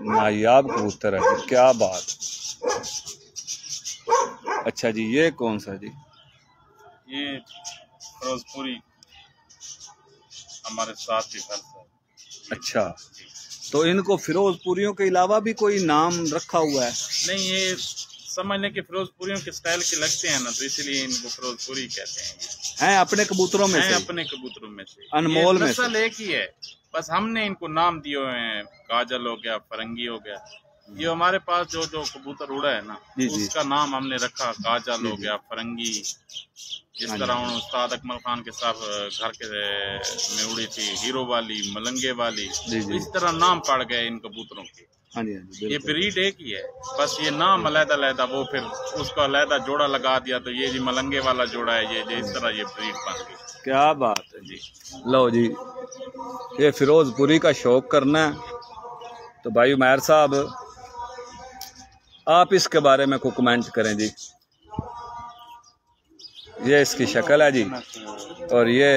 Speaker 2: नायाब कबूतर है जी, क्या बात। अच्छा जी ये कौन सा जी?
Speaker 1: ये फिरोजपुरी हमारे साथ के घर से।
Speaker 2: अच्छा तो इनको फिरोजपुरियों के अलावा भी कोई नाम रखा हुआ है?
Speaker 1: नहीं ये समझ लें कि फिरोजपुरियों के स्टाइल के लगते हैं ना, तो इसीलिए इनको फिरोजपुरी कहते हैं।
Speaker 2: हैं अपने कबूतरों में से?
Speaker 1: अपने कबूतरों में से,
Speaker 2: अनमोल में
Speaker 1: नस्ल एक ही है, बस हमने इनको नाम दिए हुए हैं। काजल हो गया, फरंगी हो गया। ये हमारे पास जो कबूतर उड़ा है ना उसका नाम हमने रखा, काजल हो गया, फरंगी। जिस तरह उस्ताद अकमल खान के साथ घर के में उड़ी थी, हीरो वाली, मलंगे वाली, इस तरह नाम पड़ गए इन कबूतरों के। ये ब्रीड एक ही है, बस ये नाम अलहदा अलहदा, वो फिर उसका अलहदा जोड़ा लगा दिया तो ये जी मलंगे वाला जोड़ा है, ये इस तरह ये ब्रीड बन गई।
Speaker 2: क्या बात है जी। लो जी ये फिरोजपुरी का शौक करना है तो भाई उमैर साहब आप इसके बारे में को कमेंट करें जी। ये इसकी शक्ल है जी और ये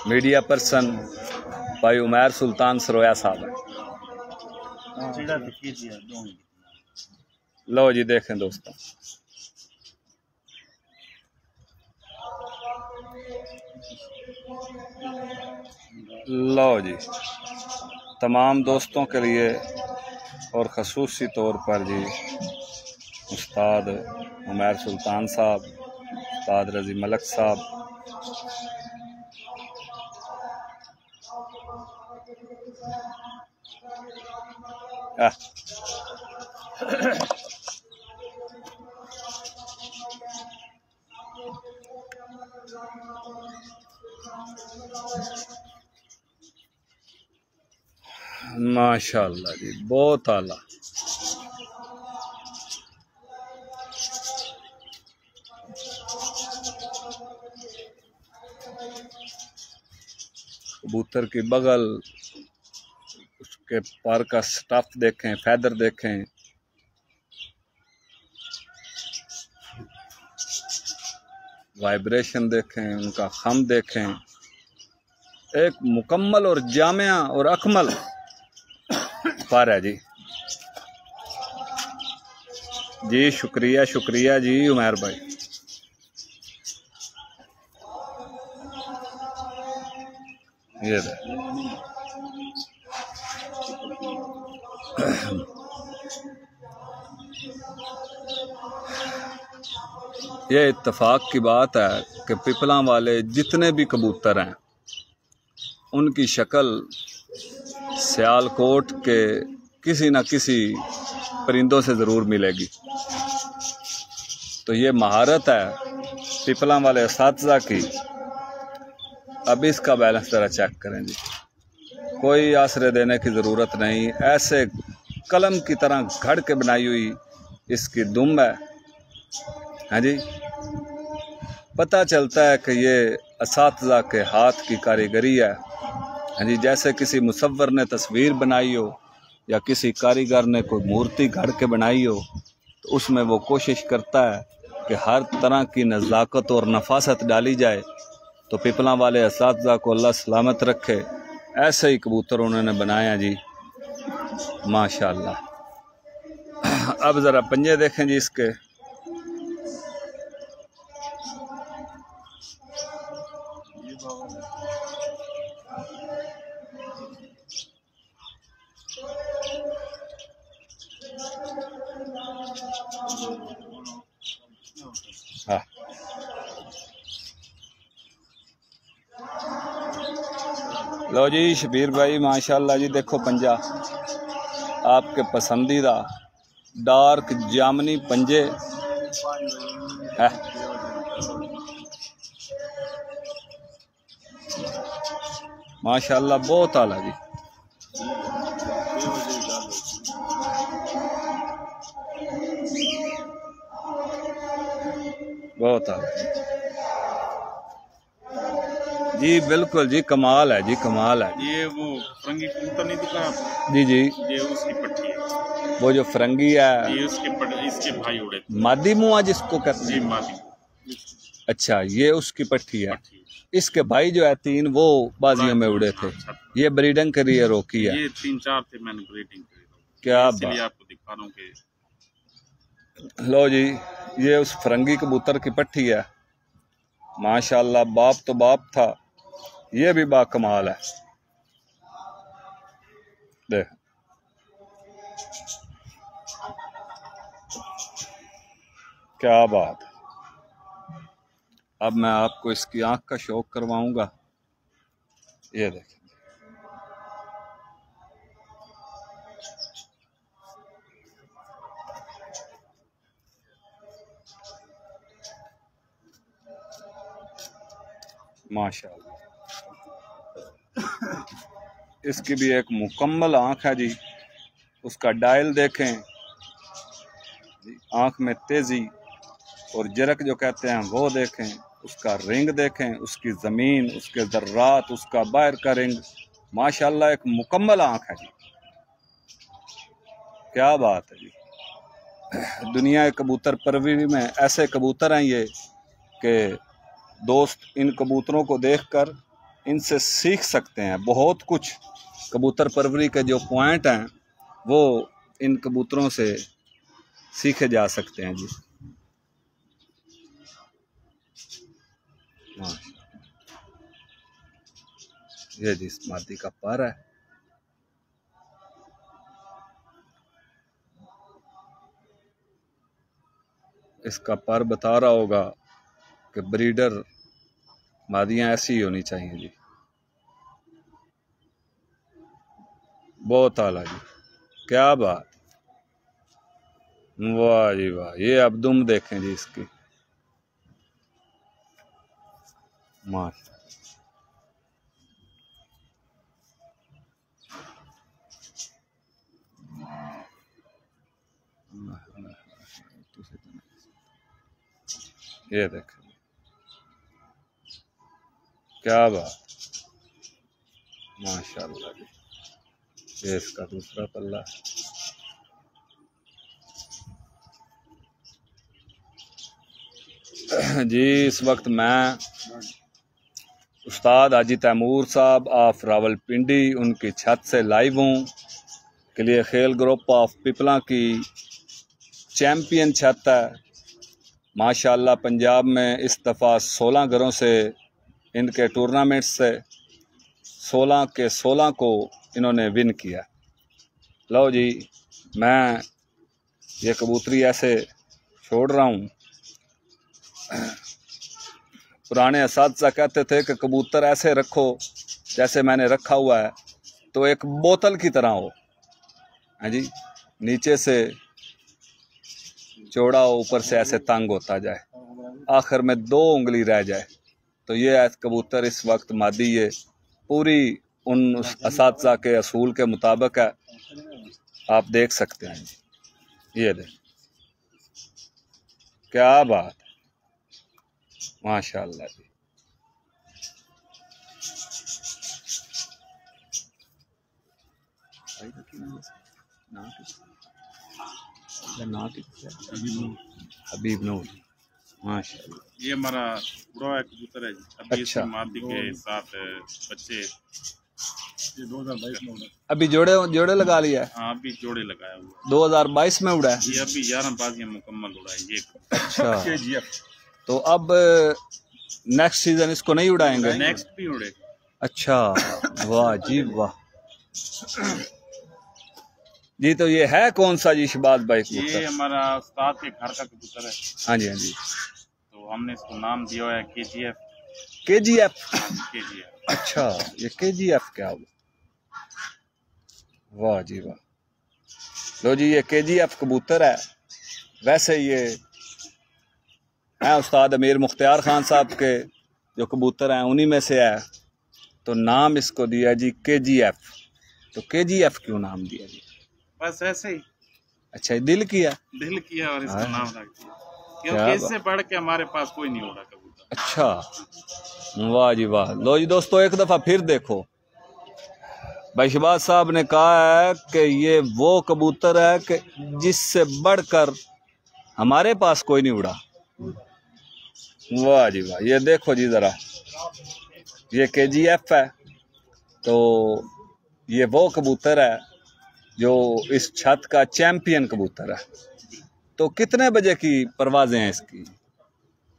Speaker 2: मीडिया पर्सन भाई उमैर सुल्तान सरोया साहब है। लो जी देखें दोस्तों, लो जी तमाम दोस्तों के लिए और ख़ुसूसी तौर पर जी उस्ताद उमैर सुल्तान साहब, उस्ताद रज़ी मलक साहब, माशाअल्लाह जी, बहुत आला। कबूतर की बगल, उसके पर का स्टफ देखें, फैदर देखें, वाइब्रेशन देखें, उनका खम देखें, एक मुकम्मल और जामिया और अकमल पर है जी। जी शुक्रिया शुक्रिया जी उमैर भाई। ये इत्तेफाक की बात है कि पिपला वाले जितने भी कबूतर हैं उनकी शक्ल सियालकोट के किसी न किसी परिंदों से ज़रूर मिलेगी। तो ये महारत है पिपला वाले असातिज़ा की। अब इसका बैलेंस ज़रा चेक करें जी, कोई आसरे देने की ज़रूरत नहीं, ऐसे कलम की तरह घड़ के बनाई हुई इसकी दुम है जी। पता चलता है कि ये असातिज़ा के हाथ की कारीगरी है जी। जैसे किसी मुसव्वर ने तस्वीर बनाई हो या किसी कारीगर ने कोई मूर्ति घड़ के बनाई हो, तो उसमें वो कोशिश करता है कि हर तरह की नज़ाकत और नफासत डाली जाए। तो पिपला वाले असातिज़ा को अल्लाह सलामत रखे, ऐसे ही कबूतर उन्होंने बनाया जी, माशाअल्लाह। अब ज़रा पंजे देखें जी इसके। हाँ, लो जी शबीर भाई माशाल्लाह जी, देखो पंजा आपके पसंदीदा डार्क जामनी पंजे है। माशाल्लाह बहुत आला जी। बहुत आला जी, बिल्कुल जी, कमाल है जी, कमाल है।
Speaker 1: ये वो फरंगी कबूतर नहीं दिखा आपको?
Speaker 2: जी जी,
Speaker 1: ये उसकी पट्टी है।
Speaker 2: वो जो फरंगी है,
Speaker 1: ये इसके भाई उड़े थे।
Speaker 2: मादी मुआ जिसको कहते
Speaker 1: जी
Speaker 2: हैं।
Speaker 1: मादी।
Speaker 2: अच्छा, ये उसकी पट्टी है। इसके भाई जो है 3 वो बाजियों में उड़े थे। ये ब्रीडिंग के लिए रोकी है।
Speaker 1: ये 3-4 थे, मैंने ब्रीडिंग करी।
Speaker 2: क्या
Speaker 1: इसलिए आपको दिखा रहा हूँ कि
Speaker 2: लो जी, ये उस फरंगी कबूतर की पट्टी है। माशाल्लाह, बाप तो बाप था, ये भी बाकमाल है। देख क्या बात है। अब मैं आपको इसकी आंख का शौक करवाऊंगा। ये देखें, माशाल्लाह, इसकी भी एक मुकम्मल आंख है जी। उसका डायल देखें, आंख में तेजी और जरक जो कहते हैं वो देखें, उसका रिंग देखें, उसकी ज़मीन, उसके ज़र्रात, उसका बाहर का रिंग, माशाल्लाह एक मुकम्मल आंख है जी। क्या बात है जी। दुनिया कबूतर परवरी में ऐसे कबूतर हैं ये कि दोस्त इन कबूतरों को देखकर इनसे सीख सकते हैं बहुत कुछ। कबूतर परवरी के जो पॉइंट हैं वो इन कबूतरों से सीखे जा सकते हैं जी। ये जी इस मादी का पर है। इसका पर बता रहा होगा कि ब्रीडर मादियाँ ऐसी ही होनी चाहिए जी। बहुत आला जी, क्या बात, वाह जी वाह। ये अब दुम देखें जी इसकी, माशा ये देखें, क्या बात, माशाल्लाह जी। ये इसका दूसरा पल्ला जी। इस वक्त मैं उस्ताद हाजी तैमूर साहब ऑफ रावलपिंडी उनकी छत से लाइव हूँ। क्लियर खेल ग्रुप ऑफ पिपला की चैम्पियन छत है माशाल्लाह। पंजाब में इस दफ़ा 16 घरों से इनके टूर्नामेंट से 16 के 16 को इन्होंने विन किया। लो जी, मैं ये कबूतरी ऐसे छोड़ रहा हूँ। पुराने असातिज़ा कहते थे कि कबूतर ऐसे रखो जैसे मैंने रखा हुआ है, तो एक बोतल की तरह हो, है जी, नीचे से चौड़ा हो, ऊपर से ऐसे तंग होता जाए, आखिर में 2 उंगली रह जाए। तो ये कबूतर इस वक्त मादी ये पूरी उन असातिज़ा के असूल के मुताबिक है, आप देख सकते हैं। ये देख, क्या बात, माशाल्लाह जी। हबीब नूर, माशाल्लाह।
Speaker 1: ये हमारा पूरा एक कबूतर है जी। अभी
Speaker 2: अच्छा,
Speaker 1: मादी के साथ बच्चे 2022 में
Speaker 2: अभी जोड़े लगा लिया है।
Speaker 1: हाँ, अभी जोड़े लगाया हुआ
Speaker 2: 2022 में उड़ा है
Speaker 1: ये। अभी 11 बाजियां मुकम्मल उड़ा है ये।
Speaker 2: अच्छा, तो अब नेक्स्ट सीजन इसको नहीं उड़ाएंगे?
Speaker 1: नेक्स्ट भी उड़ेगा।
Speaker 2: अच्छा, वाह जी वाह जी। तो ये है कौन सा जी शहबाज भाई कबूतर?
Speaker 1: ये हमारा उस्ताद के घर का कबूतर है।
Speaker 2: हाँ जी, हाँ जी।
Speaker 1: तो हमने इसको नाम दिया है KGF।
Speaker 2: KGF। अच्छा, ये KGF क्या हुआ? वाह जी वाह। लो जी, ये KGF कबूतर है। वैसे ये है उस्ताद अमीर मुख्तियार खान साहब के जो कबूतर हैं उन्हीं में से है, तो नाम इसको दिया जी KGF। तो KGF क्यों नाम दिया जी?
Speaker 1: बस ऐसे ही।
Speaker 2: अच्छा, दिल किया
Speaker 1: और इसका नाम रख दिया, क्योंकि इससे बढ़ के हमारे पास कोई नहीं उड़ा कबूतर।
Speaker 2: अच्छा, वाह जी वाह। लो जी दोस्तों, एक दफ़ा फिर देखो, भाई शहबाज साहब ने कहा है कि ये वो कबूतर है कि जिससे बढ़कर हमारे पास कोई नहीं उड़ा। वाह जी वाह। ये देखो जी ज़रा, ये KGF है। तो ये वो कबूतर है जो इस छत का चैम्पियन कबूतर है। तो कितने बजे की परवाजें हैं इसकी?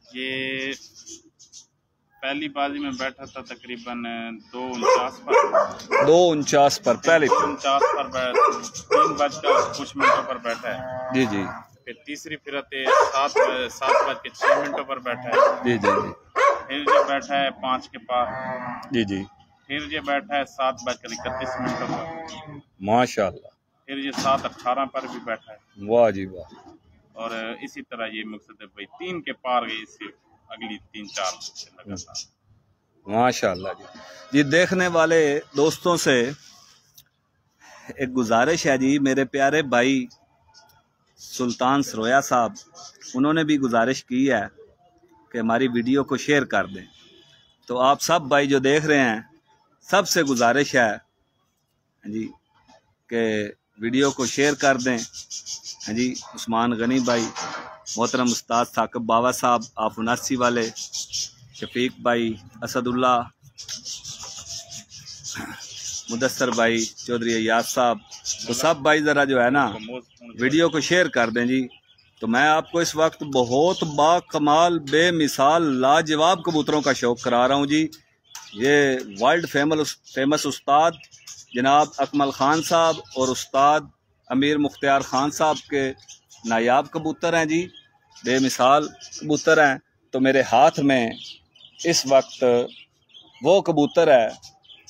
Speaker 2: ये
Speaker 1: पहली बाजी में बैठा था तकरीबन 2:49 पर।
Speaker 2: 2:49 पर पहली
Speaker 1: 2:49 पर 3 बजकर कुछ मिनटों पर बैठा है।
Speaker 2: जी जी।
Speaker 1: फिर तीसरी फिरते 7:06 पर बैठा है।
Speaker 2: जी जी जी।
Speaker 1: फिर जो बैठा है 5 के पार।
Speaker 2: जी जी।
Speaker 1: फिर ये बैठा है 7:31 पर।
Speaker 2: माशाल्लाह।
Speaker 1: फिर ये 7:18 पर भी बैठा है।
Speaker 2: वाह जी वाह।
Speaker 1: और इसी तरह ये मकसद भाई 3 के पार गई, इससे अगली 3-4 लगातार।
Speaker 2: माशाल्लाह जी। ये देखने वाले दोस्तों से एक गुजारिश है जी, मेरे प्यारे भाई सुल्तान सरोया साहब, उन्होंने भी गुजारिश की है कि हमारी वीडियो को शेयर कर दें। तो आप सब भाई जो देख रहे हैं, सबसे गुजारिश है जी कि वीडियो को शेयर कर दें। हाँ जी, उस्मान गनी भाई, मोहतरम उस्ताद साकिब बाबा साहब आप 79 वाले, शफीक भाई, असदुल्ला, मुदस्सर भाई, चौधरी अय्याज साहब, तो सब भाई ज़रा जो है ना वीडियो को शेयर कर दें जी। तो मैं आपको इस वक्त बहुत बाकमाल बेमिसाल लाजवाब कबूतरों का शौक़ करा रहा हूँ जी। ये वर्ल्ड फेमस उस्ताद जनाब अकमल ख़ान साहब और उस्ताद अमीर मुख्तियार ख़ान साहब के नायाब कबूतर हैं जी। बेमिसाल कबूतर हैं। तो मेरे हाथ में इस वक्त वो कबूतर है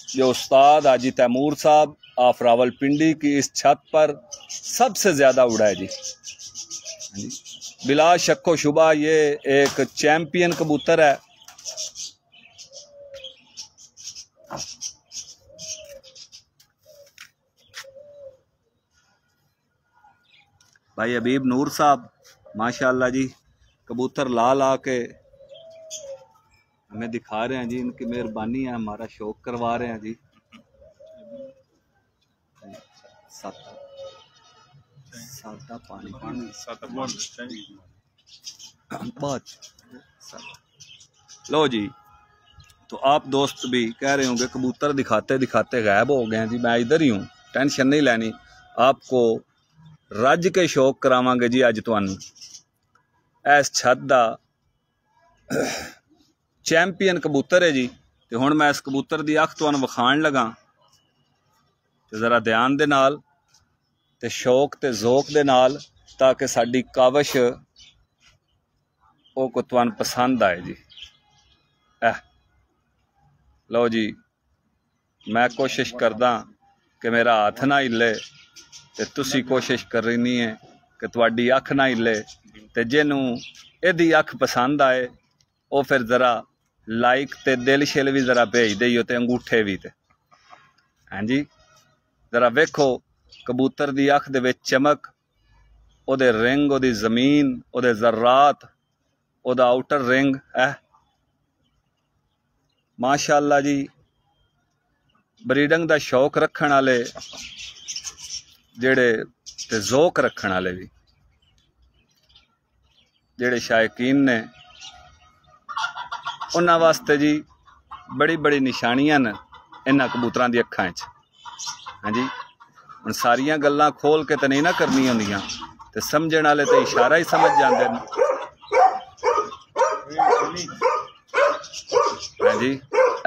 Speaker 2: जो उस्ताद हाजी तैमूर साहब ऑफ रावलपिंडी की इस छत पर सबसे ज़्यादा उड़ा है जी। बिला शक्को शुबा ये एक चैम्पियन कबूतर है। भाई हबीब नूर साहब माशाल्लाह जी कबूतर ला ला के हमें दिखा रहे हैं जी, इनकी मेहरबानी है, हमारा शौक करवा रहे हैं जी। सादा पानी लो जी। तो आप दोस्त भी कह रहे होंगे कबूतर दिखाते दिखाते गायब हो गए हैं जी। मैं इधर ही हूँ, टेंशन नहीं लेनी, आपको रज के शौक करावांगे जी। अज तुहानू इस छत दा चैंपियन कबूतर है जी। तो हुण मैं इस कबूतर दी अख तुहानू विखाण लगा, तो ज़रा ध्यान दे नाल ते शौक ते ज़ोक दे नाल, ताकि साडी काविश वो को तुहानू पसंद आए जी। लो जी, मैं कोशिश करदा कि मेरा हाथ ना हिले, ते तुसी कोशिश करनी है कि तुहाडी अख ना हिले। ते जिन्नू इहदी अख पसंद आए वो फिर ज़रा लाइक ते दिल शिल भी ज़रा भेज देइयो ते अंगूठे भी। ते हाँ जी, ज़रा वेखो कबूतर दी अख दे विच चमक, ओदे रिंग, ओदी ज़मीन, ओदे ज़र्रात, ओदा आउटर रिंग है माशाअल्लाह जी। ब्रीडिंग दा शौक रखण वाले जेड़े ते ज़ौक रखण वाले भी जेड़े शायकीन ने, उन्हां वास्ते जी बड़ी बड़ी निशानियां न इन्हां कबूतरां दी अखां च। हाँ जी, हुण सारियां गल्लां खोल के तो नहीं ना करनी होंदियां, ते समझण वाले तो इशारा ही समझ जांदे न। हाँ जी,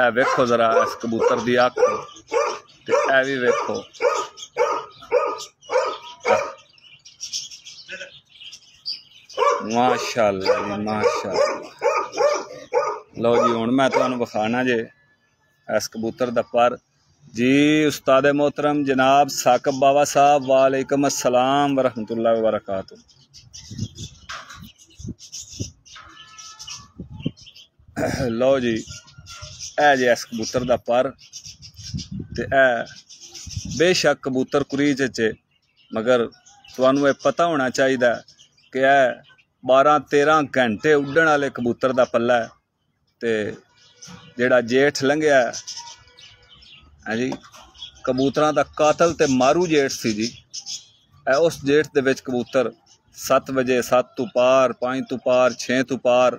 Speaker 2: ए वेखो जरा इस कबूतर दी अख, ते ए भी वेखो। माशाअल्लाह जी माशाअल्लाह। लो जी, हुण मैं तुहानू विखाना जे इस कबूतर दा पर जी। उस्ताद मोहतरम जनाब साकब बाबा साहब, वालेकुम अस्सलाम वरहमतुल्लाहि वबरकातुहू। लो जी, ए जे इस कबूतर दा पर, ते ए बेशक कबूतर कुरीच च, मगर तुहानू पता होना चाहिए कि ए 12-13 घंटे उड्डण वाले कबूतर दा पल्ला है। ते जेड़ा जेठ लंघिया है जी, कबूतरां दा कातल ते मारू जेठ सी जी। उस जेठ दे विच कबूतर 7 बजे 7 तो पार, 5 तो पार, 6 तो पार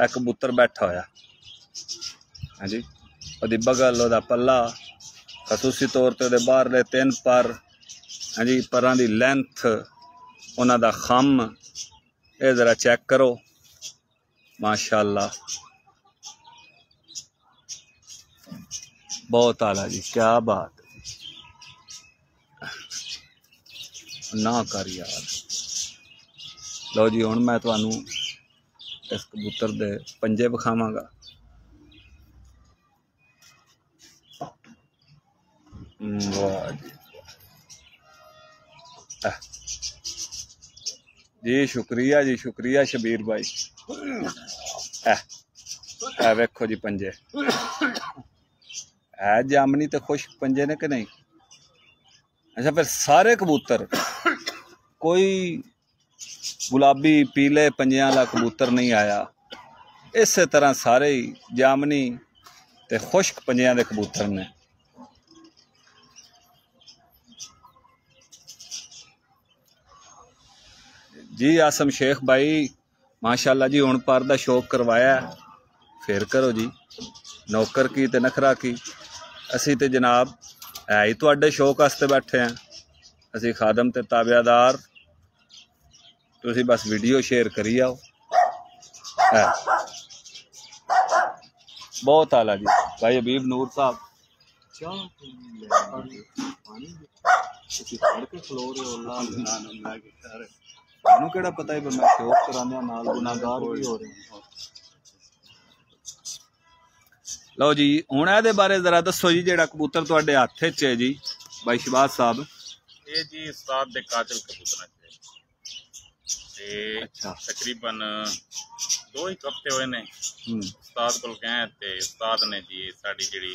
Speaker 2: ए कबूतर बैठा होया। हाँ जी, ओदी बगल, ओदा पल्ला, खसूसी तौर पर ओदे बाहरले 3 पर, हाँ जी, परां दी लेंथ, उन्हां दा खम, ये जरा चेक करो माशाअल्लाह, बहुत आला जी, क्या बात ना कर यार। लो जी, हुण मैं तुहानू इस कबूतर दे पंजे विखावांगा। वाह जी, शुक्रिया जी, शुक्रिया शबीर भाई। ए वेखो जी पंजे, है जामनी ते खुश्क पंजे ने कि नहीं? अच्छा, फिर सारे कबूतर, कोई गुलाबी पीले पंजियां वाला कबूतर नहीं आया। इस तरह सारे ही जामनी ते खुश्क पंजियां दे कबूतर ने। जी आसम शेख भाई माशाअल्लाह जी, हुण पर दा शौक करवाया, फिर करो जी, नौकर की ते नखरा की। असी ते जनाब है ही तुहाडे शौक वास्ते बैठे हैं, असी खादम ते ताबियादार, तुसी बस वीडियो शेयर करी आओ। बहुत आला जी भाई हबीब नूर साहब। मैनू केड़ा पता है, मैं शौक कराने नाल गुनाहगार भी हो रहे हैं। लो जी हुण इहदे बारे जरा दसो जी, जेड़ा कबूतर तुहाडे हत्थ च है जी भाई शहबाज साहब,
Speaker 1: ये जी उस्ताद दे काजल कबूतर ते
Speaker 2: अच्छा
Speaker 1: तकरीबन 2 ही हफ्ते हुए ने उस्ताद कोल गए ते उस्ताद ने जी साडी जेड़ी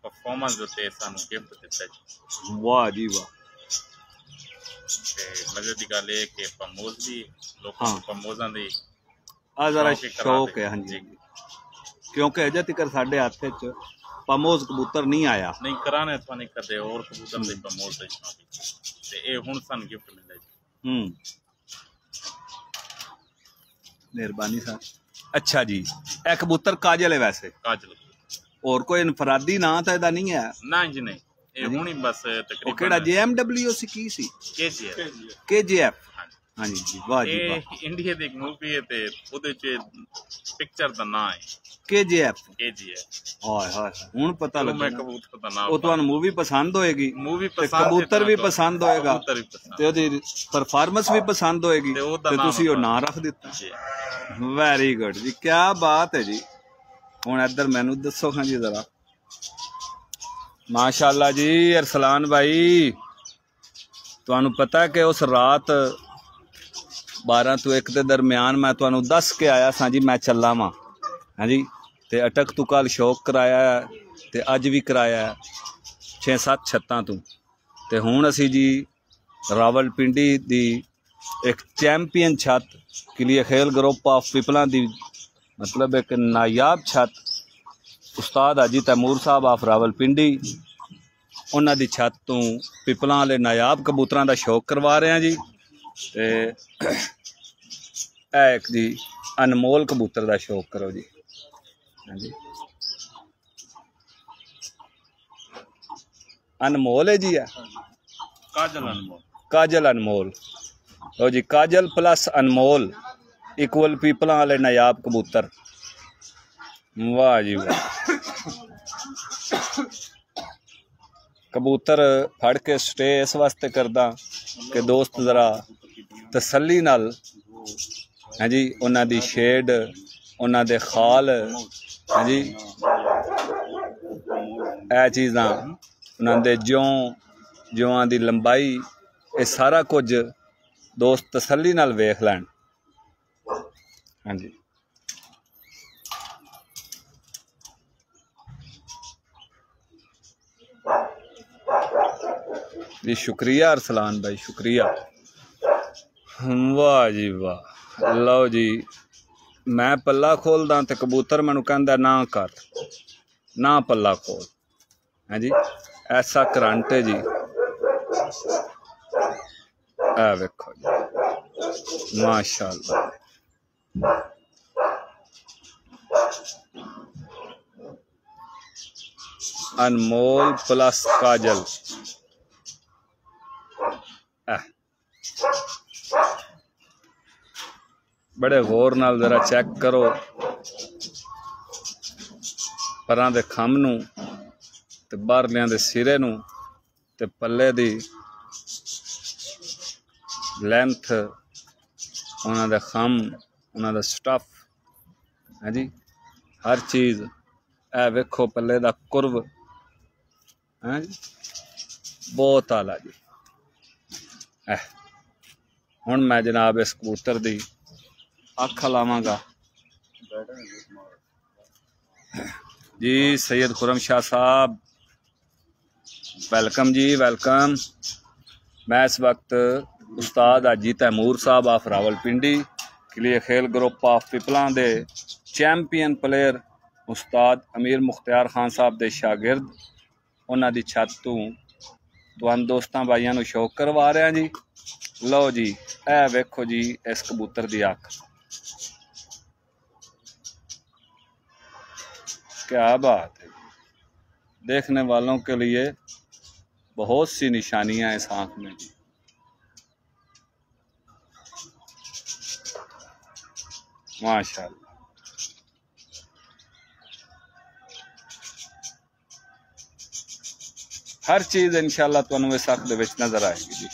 Speaker 1: परफॉर्मेंस ते सानू गिफ्ट दिता जी।
Speaker 2: वाह जी वाह।
Speaker 1: ते मजे दी गल है कि प्रमोद भी लोकां
Speaker 2: हाँ
Speaker 1: प्रमोदां दी
Speaker 2: आ जरा शौक है, हाँ जी, क्योंकि अजे तक साडे हत्थ च पामोज कबूतर नहीं आया।
Speaker 1: नहीं कराने तो नहीं करदे और कबूतर दे प्रमोद दे ते ए हुण सन गिफ्ट मिले जी।
Speaker 2: मेहरबानी सर। अच्छा जी ए कबूतर काजल है वैसे,
Speaker 1: काजल
Speaker 2: और कोई इनफरादी ना तो इहदा नहीं है
Speaker 1: ना जी, नहीं ए हुण ही बस
Speaker 2: ओ
Speaker 1: तकरीबन
Speaker 2: केड़ा JMW सी की सी KGF। हाँ जी जी वाह जी वाह।
Speaker 1: इंडिया दी एक मूवी है ते ओदे च पिक्चर दा नाम है
Speaker 2: KGF।
Speaker 1: हाय
Speaker 2: हाय हुण पता लगा।
Speaker 1: मैं कबूतर दा नाम
Speaker 2: ओ तुहानू मूवी पसंद होएगी,
Speaker 1: मूवी
Speaker 2: ते
Speaker 1: पसंद
Speaker 2: कबूतर भी पसंद होएगा
Speaker 1: कबूतर भी पसंद
Speaker 2: ते ओदी परफॉर्मेंस भी पसंद होएगी
Speaker 1: ते ओदा
Speaker 2: ते
Speaker 1: नाम
Speaker 2: तुसी ओ नाम रख दिता। वेरी गुड जी, क्या बात है जी। हुण इधर मैनू दसो हाँ जी जरा। माशाअल्लाह जी अरसलान भाई, तुहानू पता है कि उस रात 12 तो 1 के दरम्यान मैं तुहानू दस के आया सा जी मैं चला वा, हाँ जी, ते अटक तू कल शौक कराया ते अज भी कराया 6-7 छत्तां तू, ते हुण असी जी रावलपिंडी दी एक चैंपियन छत किलिया खेल ग्रुप ऑफ पीपलों दी, मतलब एक नायाब छत उस्ताद हाजी तैमूर साहब ऑफ रावलपिंडी, उन्हां दी छत तो पीपलों वाले नायाब कबूतरां दा शौक करवा रहे हैं जी। ते एक जी अनमोल कबूतर दा शौक करो जी, हाँ जी अनमोल है जी है काजल अनमोल ओ जी, काजल प्लस अनमोल इक्वल पीपलों वाले नायाब कबूतर। वाह जी वाह। कबूतर फड़ के स्टे इस वास्ते करदा कि दोस्त जरा तसल्ली नाल, हाँ जी, उन्हां दी शेड उन्हां दे खाल, हाँ जी, ए चीज़ां उन्हां दे ज्यों दी लंबाई, ये सारा कुछ दोस्त तसल्ली नाल वेख लैन। हाँ जी जी शुक्रिया अरसलान भाई, शुक्रिया। वाह जी वाह। लो जी मैं पल्ला खोलदा तो कबूतर मैनू कहंदा ना कर, ना पल्ला खोल, है जी, ऐसा करंट है जी। ए वेखो जी माशाअल्लाह। अनमोल प्लस काजल, बड़े गौर नाल जरा चेक करो परां दे खम नू ते बाहरलियां दे सिरे नू ते पल्ले दी लेंथ, उन्हां दा खम, उन्हां दा स्टफ, है जी, हर चीज़। ए वेखो पल्ले दा कुर्व, है जी, बहुत आला जी। हुण मैं जनाब इस कबूतर दी अख लावांगा जी। सैयद खुरम शाह साहब वेलकम जी, वेलकम। मैं इस वक्त उस्ताद हाजी तैमूर साहब ऑफ रावलपिंडी किलिया खेल ग्रुप ऑफ पीपलां दे चैंपियन प्लेयर उस्ताद अमीर मुख्तियार खान साहब दे शागिर्द, उन्हां दी छत तू तुहानू दोस्तां भाइयां नू शौक करवा रहे हैं जी। लो जी ए वेखो जी इस कबूतर दी अख, क्या बात है। देखने वालों के लिए बहुत सी निशानियां इस आंख में जी। माशाअल्लाह। हर चीज़ इंशाअल्लाह तुहानू इस अख दे विच नजर आएगी जी।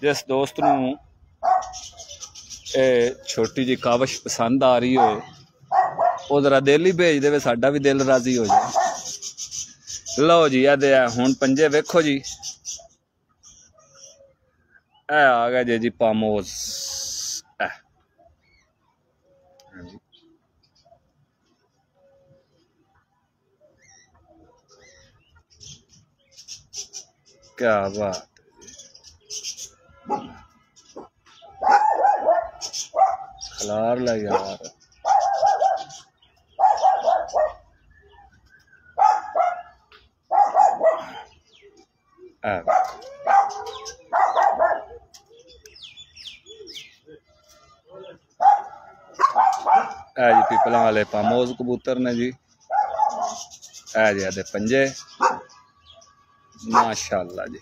Speaker 2: जिस दोस्त नूं छोटी जी कावश पसंद आ रही हो वो जरा दिल ही भेज दे, साडा भी दिल राजी हो जाए। लो जी हुण पंजे वेखो जी, ए आ गया जी पामोज। क्या बात, खलार ला यार। जी पीपलों वाले पामोज कबूतर ने जी, जी आदे पंजे माशाअल्लाह जी।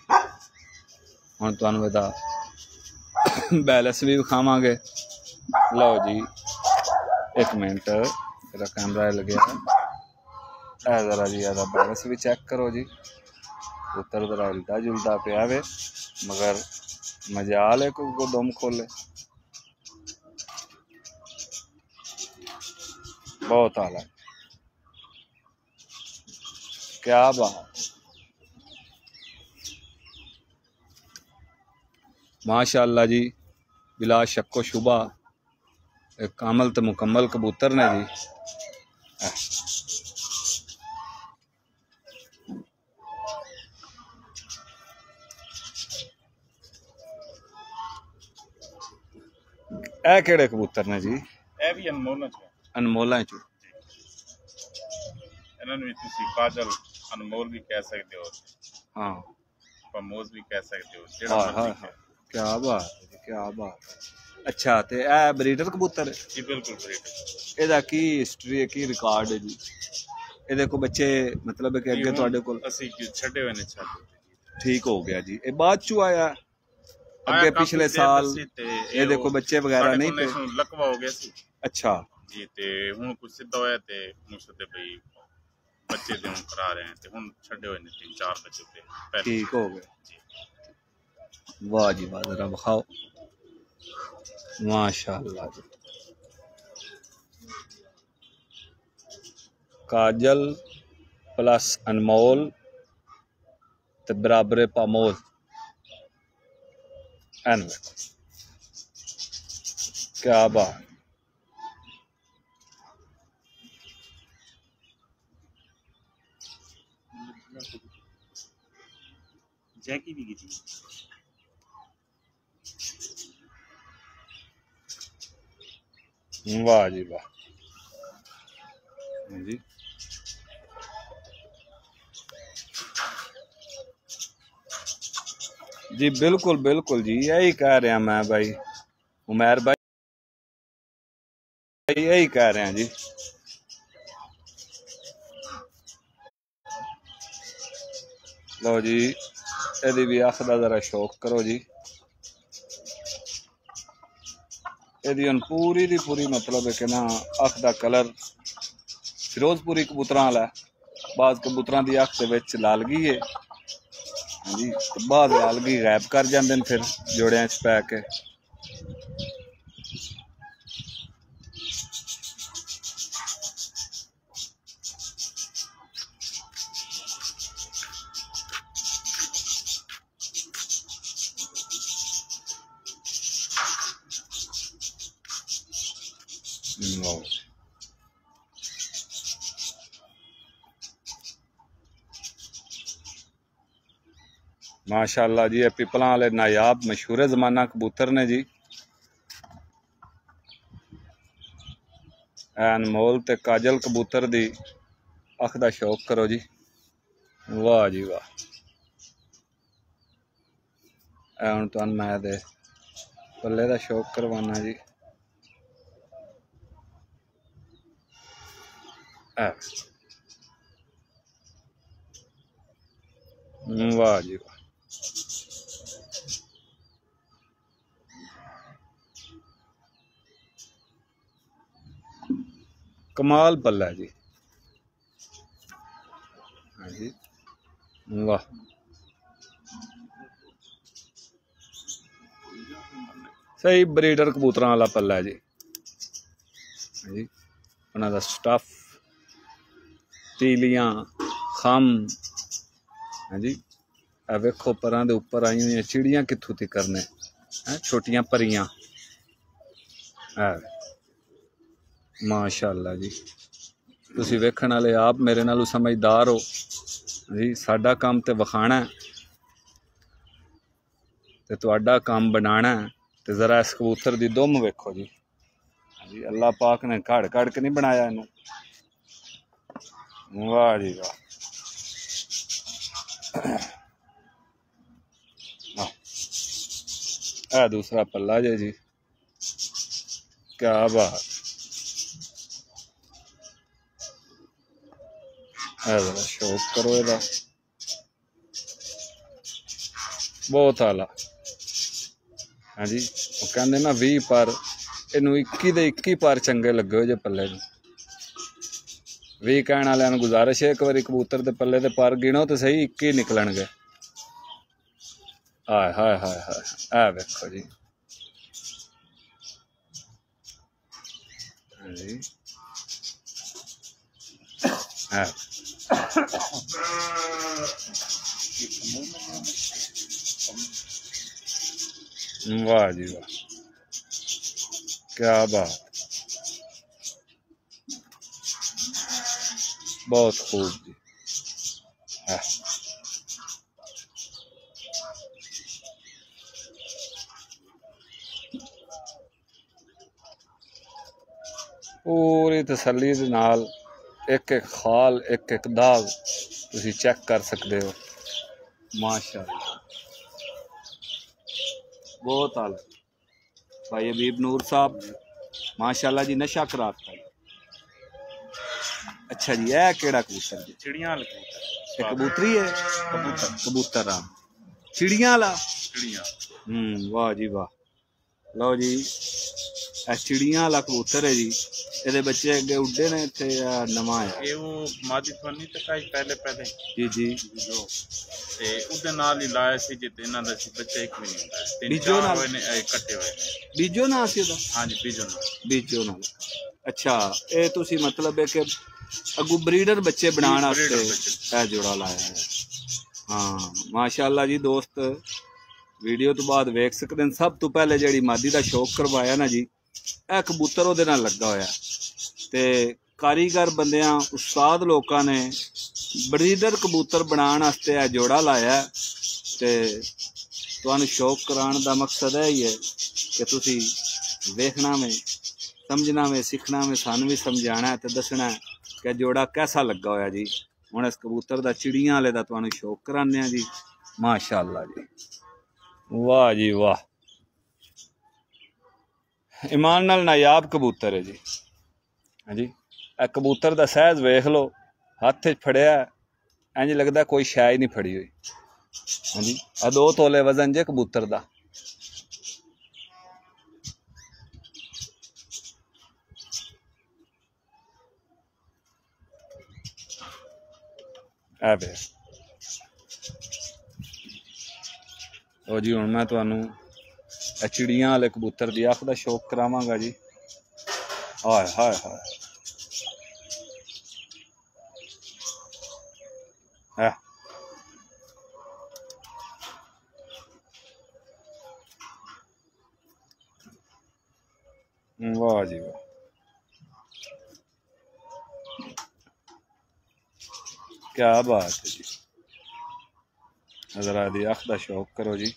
Speaker 2: हुण तुहानूं इहदा बैलेंस भी विखावांगे। लो जी एक मिनट, मेरा कैमरा लगे जरा जी इहदा बैलेंस भी चेक करो जी। कबूतर जरा हिलदा जुलदा पिया वे, मगर मजाल है कोई दम खोले। बहुत आला, क्या बात, माशाअल्लाह जी। बिला शक्को शुबा एक कामल तो मुकम्मल कबूतर ने जी। ए केड़े कबूतर ने जी?
Speaker 1: ए भी अनमोल च,
Speaker 2: अनमोला चो।
Speaker 1: इन्होंने भी तुसी काजल अनमोल भी कह सकते हो,
Speaker 2: हाँ
Speaker 1: पामोज भी कह सकते हो।
Speaker 2: हाँ हाँ हाँ, क्या बात है, क्या बात है। अच्छा ते ए ब्रीडर कबूतर है
Speaker 1: जी? बिल्कुल ब्रीडर।
Speaker 2: एदा की हिस्ट्री है, की रिकॉर्ड है जी? ਇਹਦੇ को बच्चे मतलब कि अगे ਤੁਹਾਡੇ ਕੋਲ
Speaker 1: ਅਸੀਂ ਛੱਡੇ ਹੋਏ ਨੇ ਛੱਡ।
Speaker 2: ठीक हो गया जी। ये बाद चू आया अगे पिछले साल ये देखो बच्चे वगैरह नहीं पे,
Speaker 1: लकवा हो गया सी।
Speaker 2: अच्छा
Speaker 1: जी ते हुन कुछ सिद्धा होया ते मुझसे भाई बच्चे दे हुन करा रहे हैं ते हुन छड्डे हुए ने 3-4 बच्चे ते
Speaker 2: ठीक हो गए जी। वाह जी वाह, जरा बखाओ माशाअल्लाह जी। काजल प्लस अनमोल ते बराबरे पामोज। एन क्या बात,
Speaker 1: जैकी भी की
Speaker 2: वाह जी वाह जी। जी बिल्कुल बिल्कुल जी, यही कह रहा मैं भाई, उमैर भाई यही कह रहे हैं जी। लो जी यदि भी अख का जरा शौक करो जी। यदि पूरी दी पूरी मतलब है कि ना अख का कलर फिरोजपुरी कबूतरां वाला है। बाज कबूतरां दी अख दे विच लालगी है जी, बाद लालगी गायब कर जाते हैं फिर जोड़ियां च पै के। माशाअल्लाह जी, पिपलों वाले नायाब मशहूर जमाना कबूतर ने जी। अनमोल ते काजल कबूतर दी अख दा शौक करो जी। वाह जी वाह, हुण तुहानूं मैं दे पल्ले दा शौक करवाना जी। वाह जी वाह, कमाल पल्ला जी। हाँ जी वाह, सही ब्रीडर कबूतर वाला पल्ला है जी जी। उन्होंने स्टफ तीलियां खम हाँ जी। वेखो परां दे उपर आई हुई चिड़ियां कित्थों तक करने हैं, छोटियां परियां है माशाअल्लाह जी। तुसी वेखण वाले आप मेरे नालों समझदार हो जी। साडा काम ते वखाना है ते तुहाडा काम बनाना है। ते जरा इस कबूतर दी दुम वेखो जी जी। अल्लाह पाक ने घड़ घड़ के नहीं बनाया इनू। वाह जी वाह। है दूसरा पल्ला जी, क्या बात है। जरा शौक करो इहदा, बहुत आला हाँ जी। वो कहते ना 20 पर इनू 21 दे 21 पर चंगे लगे हो जे पल्ले नू। 20 कहने वाले गुजारिश है एक बारी कबूतर के पल्ले के पर गिनो तो सही 21 निकलणगे। हाय हाय हाय हाय, ए वेखो जी हाँ जी। है वाह जी वाह, क्या बात, बहुत खूब जी। है पूरी तसल्ली दे नाल एक एक खाल एक एक दाग तुसी चेक कर सकते हो। माशाअल्लाह बहुत आला भाई हबीब नूर साहब माशाअल्लाह जी। नशा कराता। अच्छा जी, यह केड़ा कबूतर जी?
Speaker 1: चिड़ियां वाले कबूतर।
Speaker 2: ये कबूतरी है?
Speaker 1: कबूतर
Speaker 2: कबूतर हाँ, चिड़ियां वाला।
Speaker 1: चिड़ियां
Speaker 2: वाह जी वाह। लो जी चिड़ियां वाला कबूतर है जी। ये बच्चे अगे उड्डे ने इत्थे नवा आया?
Speaker 1: ये वो मादी फनी तकाई पहले पहले
Speaker 2: जी जी
Speaker 1: जो ते उदे नाल ही लाया सी जिते इना दा सी बच्चे एक भी नहीं ਹੁੰਦਾ। तीन
Speaker 2: बीजो
Speaker 1: चार
Speaker 2: नाल
Speaker 1: होए ने इकट्ठे होए।
Speaker 2: बीजो ना सी ओदा?
Speaker 1: हां जी बीजो नाल।
Speaker 2: बीजो नाल। अच्छा ये तुसी मतलब है कि अगू ब्रीडर बच्चे बनाने वास्ते जोड़ा लाया है। हाँ माशाअल्लाह जी। दोस्त वीडियो तो बाद वेख सकते हैं। सब तो पहले जी मादी का शौक करवाया ना जी, यह कबूतर वो लगा होया ते कारीगर बंदियां उस्ताद लोगों ने ब्रीडर कबूतर बनाने वास्ते यह जोड़ा लाया ते तुहानू शौक कराने का मकसद है ही है कि तुसी वेखना में समझना में सीखना में सानू भी समझाना है तो दसना है कि जोड़ा कैसा लगा होया जी। हुण इस कबूतर का चिड़ियां वाले का तुहानू शौक कराने जी। माशाअल्लाह जी, वाह जी वाह। ईमान नाल नायाब कबूतर है जी। हाँ जी, कबूतर का सहज वेख लो, हथ फड़िया इंज लगता कोई शै ही नहीं फड़ी हुई। हाँ जी, 2 तोले वजन जे कबूतर का। लो जी हुण मैं तुहानू चिड़ियां वाले कबूतर की अख का शौक करावांगा जी। हाय हाय हाय, है वाह जी वाह, क्या बात है जी। नजरा दी अख का शौक करो जी।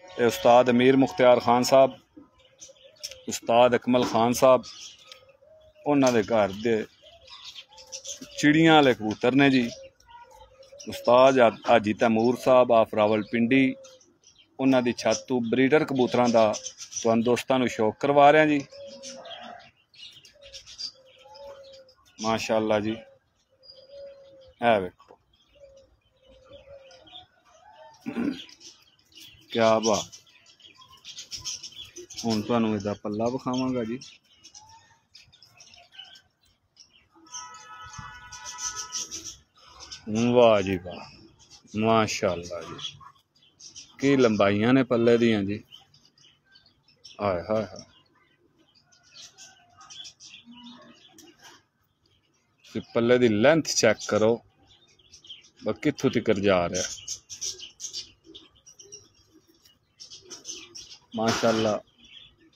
Speaker 2: ये उस्ताद अमीर मुख्तियार खान साहब, उस्ताद अकमल खान साहब, उन्होंने घर दे चिड़ियां वाले कबूतर ने जी। उस्ताद हाजी तैमूर साहब आप रावलपिंडी, उन्होंने छत तो ब्रीडर कबूतरों का तुहानू दोस्तां नू शौक करवा रहे हैं जी। माशाअल्लाह जी, है वेखो क्या बात। हुण तुहानू इहदा पल्ला विखावांगा जी। वाह जी वाह, माशाअल्लाह जी, की लंबाइयां ने पल्ले दियां जी। हाय हाय हाय, पल्ले दी लेंथ चेक करो कित्थों तिकर जा रहा। माशाअल्लाह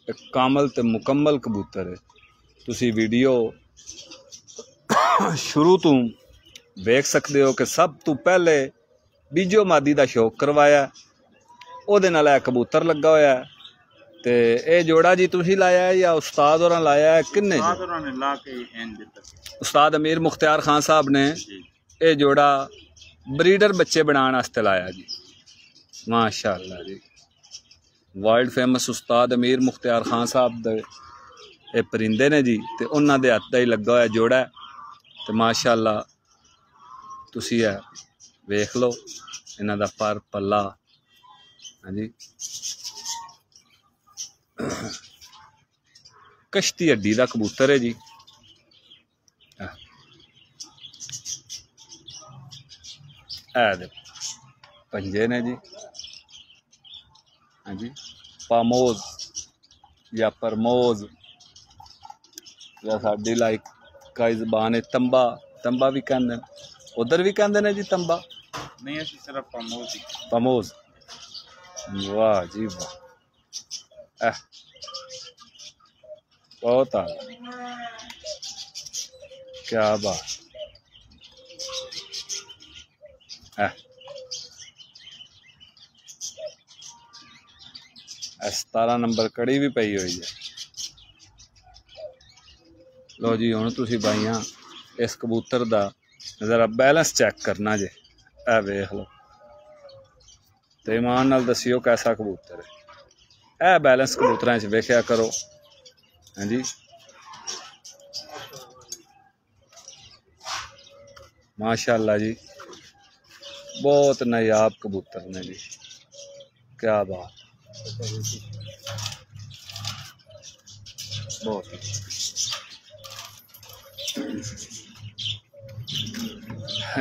Speaker 2: एक कामल ते मुकम्मल कबूतर है। तुसी वीडियो शुरू तो देख सकते हो कि सब तो पहले बीजो मादी का शौक करवाया, ओदे नाल कबूतर लगा होया है। ते ए जोड़ा जी तुसी लाया है या उस्ताद होरां लाया है? किन्ने उस्ताद अमीर मुख्तियार खान साहब ने ये जोड़ा ब्रीडर बच्चे बनाने वास्ते लाया जी। माशाअल्लाह जी, वर्ल्ड फेमस उस्ताद अमीर मुख्तियार खान साहब दे ये परिंदे ने जी, ते उन्हां दे हत्थ दा ही लगा होया जोड़ा है। ते माशाअल्लाह तुसी है वेख लो इन्हां दा पर पल्ला। हाँ जी, कश्ती हड्डी का कबूतर है जी। पंजे ने जी। हाँ जी, पामोज या परमोज या साडी लाइक का जबान है तंबा, तंबा भी कहते, उधर भी कहते ने जी तंबा।
Speaker 1: नहीं ऐसी सिर्फ पामोज ही।
Speaker 2: पामोज, वाह जी वाह, बहुत आ क्या बात। 17 नंबर कड़ी भी पई हुई है। लो जी हुण तुसी भाइयां इस कबूतर दा जरा बैलेंस चेक करना जे, ए वेख लो ते ईमान नाल दसियो कैसा कबूतर है। ए बैलेंस कबूतरां च वेख्या करो। हाँ जी, माशाअल्लाह जी, बहुत नायाब कबूतर ने जी, क्या बात। बहुत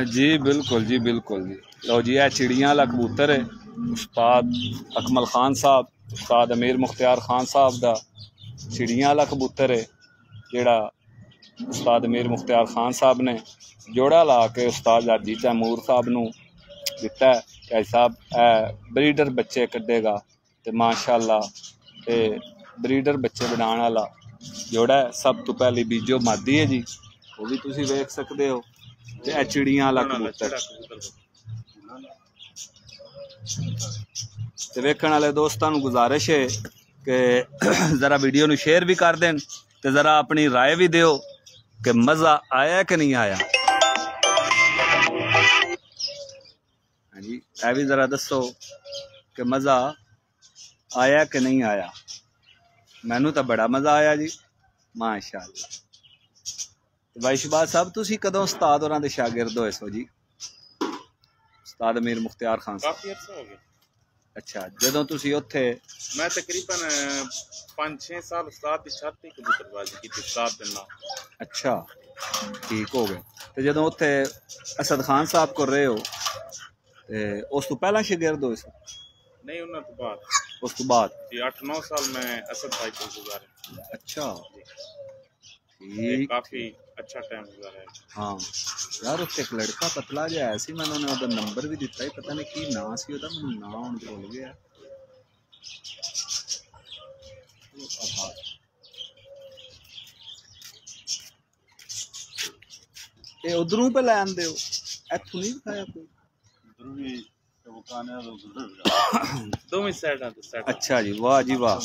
Speaker 2: जी बिल्कुल जी, बिल्कुल जी। लो जी यह चिड़ियाँ वाला कबूतर है उस्ताद अकमल खान साहब, उस्ताद अमीर मुख्तियार खान साहब का चिड़ियाँ वाला कबूतर है, जोड़ा उस्ताद अमीर मुख्तियार खान साहब ने जोड़ा ला के उस्ताद हाजी तैमूर साहब नूं दिता है कि साहब ब्रीडर बच्चे कढ़ेगा। तो माशाअल्लाह ये ब्रीडर बच्चे बनाने वाला जोड़ा है। सब तो पहले बीजो मादी है जी, वो भी तुसी वेख सकते हो। ते चिड़ियाँ वाला कबूतर ते वेखण वाले दोस्तां नूं गुजारिश है कि ज़रा वीडियो नूं शेयर भी कर दें, ते ज़रा अपनी राय भी दिओ कि मज़ा आया कि नहीं आया। हाँ जी, यह भी ज़रा दसो कि मज़ा आया कि नहीं आया। मैनू तो बड़ा मज़ा आया जी, माशाअल्लाह। भाई शहबाज साहब तुसी कदों उस्ताद होरां दे शागिर्द होए सो जी? उस्ताद अमीर मुख्तियार खान साहब
Speaker 1: काफी अर्सा हो गया।
Speaker 2: अच्छा, जदों तुसी उत्थे
Speaker 1: मैं तकरीबन 5-6 साल उस्ताद दी छत ते कबूतरबाजी की उस्ताद दे नाल।
Speaker 2: अच्छा ठीक हो गए। तो जदों उत्थे असद खान साहब को रहे हो ते उस तो पहला शागिर्द होए सो?
Speaker 1: नहीं उन्हां तो बाद।
Speaker 2: उस तो बाद
Speaker 1: जी 8-9 साल मैं असद भाई को गुजारे।
Speaker 2: अच्छा
Speaker 1: ठीक, काफी अच्छा टाइम गुजारा है।
Speaker 2: हाँ यार उत्थे एक लड़का पतला जिहा आया सी, मैं उन्होंने ओदा नंबर भी दिता ही, पता नहीं की नाम सी ओदा, मैनूं नाम हुण भुल गया। ये उधरों पे लैन दे इथों नहीं दिखाया कोई?
Speaker 1: दोवें साइडां ते साइड।
Speaker 2: अच्छा जी, वाह जी वाह,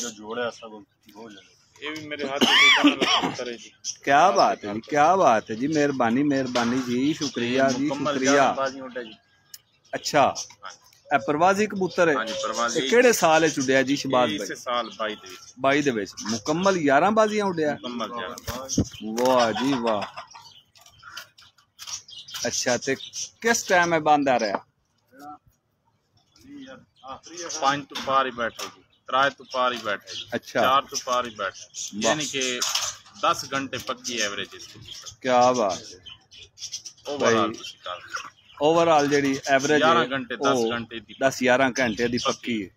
Speaker 1: ये भी मेरे हाथ में कबूतर है जी।
Speaker 2: क्या बात है जी, क्या बात है जी, मेहरबानी मेहरबानी जी, शुक्रिया जी शुक्रिया। अच्छा परवाजी कबूतर है। ये केड़े साल च उड़िया जी शहबाज भाई?
Speaker 1: इस साल
Speaker 2: 22 दे विच मुकम्मल 11 बाजियां उड़िया। वाह जी वाह। अच्छा ते किस टाइम में बंद आ रहा?
Speaker 1: 5 तो पार ही बैठा जी, 3 तो पार ही बैठा जी। अच्छा 4 तो पार ही बैठा, यानी कि 10 घंटे पक्की एवरेज इसकी।
Speaker 2: क्या बात है। ओवरऑल जेडी एवरेज
Speaker 1: 11 घंटे 10 घंटे दी
Speaker 2: 10-11 घंटे दी पक्की है।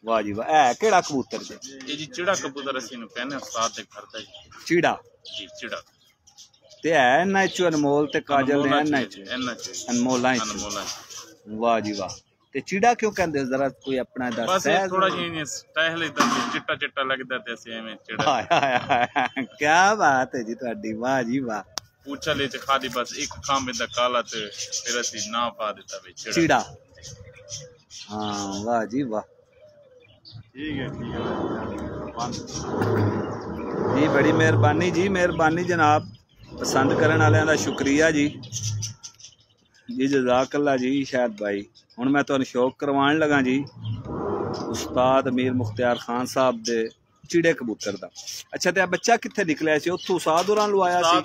Speaker 2: वाह जी वाह। है केड़ा कबूतर जे?
Speaker 1: ये जी चिड़ा कबूतर असीं नूं कहने उस्ताद दे घर दा जी।
Speaker 2: चिड़ा
Speaker 1: जी चिड़ा
Speaker 2: ते है इन्ना च अनमोल ते काजल ने इन्ना च अनमोला च।
Speaker 1: अनमोला
Speaker 2: वाह जी वाह। ते चिड़ा क्यों कहंदे हो? जरा कोई अपना
Speaker 1: बस
Speaker 2: दस
Speaker 1: ये
Speaker 2: है
Speaker 1: थोड़ा जी स्टाइल इधर चिट्टा चिट्टा लगदा ते असीं एवें चिड़ा।
Speaker 2: हाय हाय हाय क्या बात है जी ਤੁਹਾਡੀ। वाह जी वाह।
Speaker 1: पूछा ले खादी बस एक काम इधर काला ते फिर असीं ना पा दिता वे
Speaker 2: चिड़ा। हाँ वाह जी वाह।
Speaker 1: ठीक है
Speaker 2: जी बड़ी मेहरबानी जी, मेहरबानी जनाब। पसंद करने वाले का शुक्रिया जी। जी जज़ाकल्ला जी शायद भाई। हुण मैं तुहानूं शौक करवाण लगा जी उस्ताद अमीर मुख्तियार खान साहब दे चिड़े कबूतर दा। अच्छा ते बच्चा कित्थे निकलिया सी? उत्थों उस्ताद होरां लुआया सी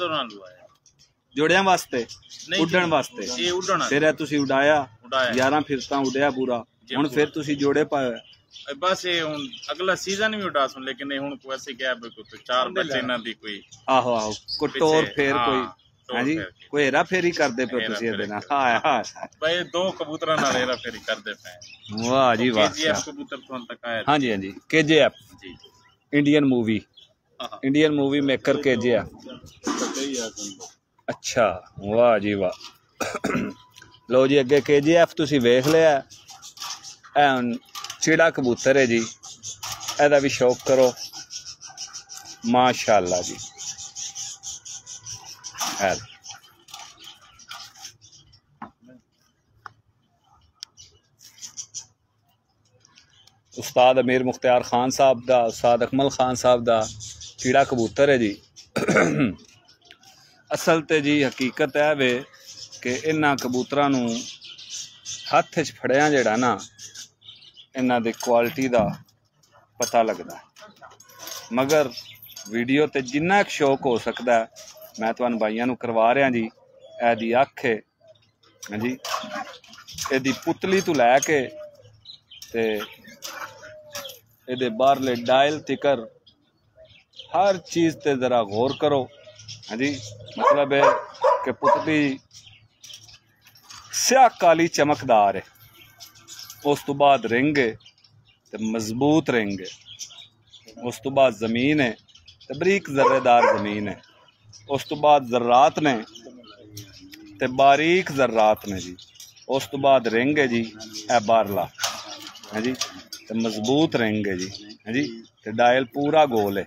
Speaker 2: जोड़ियां वास्ते उड्डण वास्ते।
Speaker 1: ये उड्डण
Speaker 2: फिर तुसीं उड़ाया 11 फिरतां उड्डिया पूरा। हुण फिर तुसीं जोड़े पाए।
Speaker 1: बस ये हुण अगला सीजन भी उड़ा सुन लेकिन हुण कोई ऐसे गया कोई 4 बच्चे ना दी कोई।
Speaker 2: आहो आहो कोई टोर फेर कोई। हाँ जी कोई हेरा फेरी करदे पे तुसीं इहदे नाल। हाय हाय
Speaker 1: भाई 2 कबूतरां नाल हेरा फेरी करदे पे।
Speaker 2: वाह जी वाह।
Speaker 1: केजीएफ कबूतर तुहां तक आया।
Speaker 2: हाँ जी हाँ जी केजीएफ
Speaker 1: जी
Speaker 2: इंडियन मूवी मेकर केजीएफ। अच्छा वाह जी वाह। लो जी अगे केजीएफ तुसीं वेख लिया। ऐ हुण चिड़ा कबूतर है जी, एदा भी शौक करो माशाअल्लाह जी। उस्ताद अमीर मुख्तियार खान साहब दा, उस्ताद अकमल खान साहब दा चिड़ा कबूतर है जी। असल ते जी हकीकत है वे कि इन्हां कबूतरां नूं हत्थ च फड़िया जेड़ा ना इन्हां दी क्वालिटी दा पता लगदा। मगर वीडियो ते जिन्ना क शौक हो सकदा है मैं तुहानूं भाइयां नूं करवा रहा जी। एदी अख है हाँ जी, एदी पुतली तो लैके ते एदे बाहरले डायल तिकर हर चीज़ ते ज़रा गौर करो। हाँ जी मतलब है कि पुतली स्याह काली चमकदार है। उस तो बाद रिंग है तो मजबूत रिंग है। उस तो बाद ज़मीन है तो बरीक जर्रेदार ज़मीन है। उस तो बाद जर्रात ने ते बारीक जर्रात ने जी। उस तो बाद रिंग है जी ए बारला है जी ते मजबूत रिंग है जी है जी ते डायल पूरा गोल है।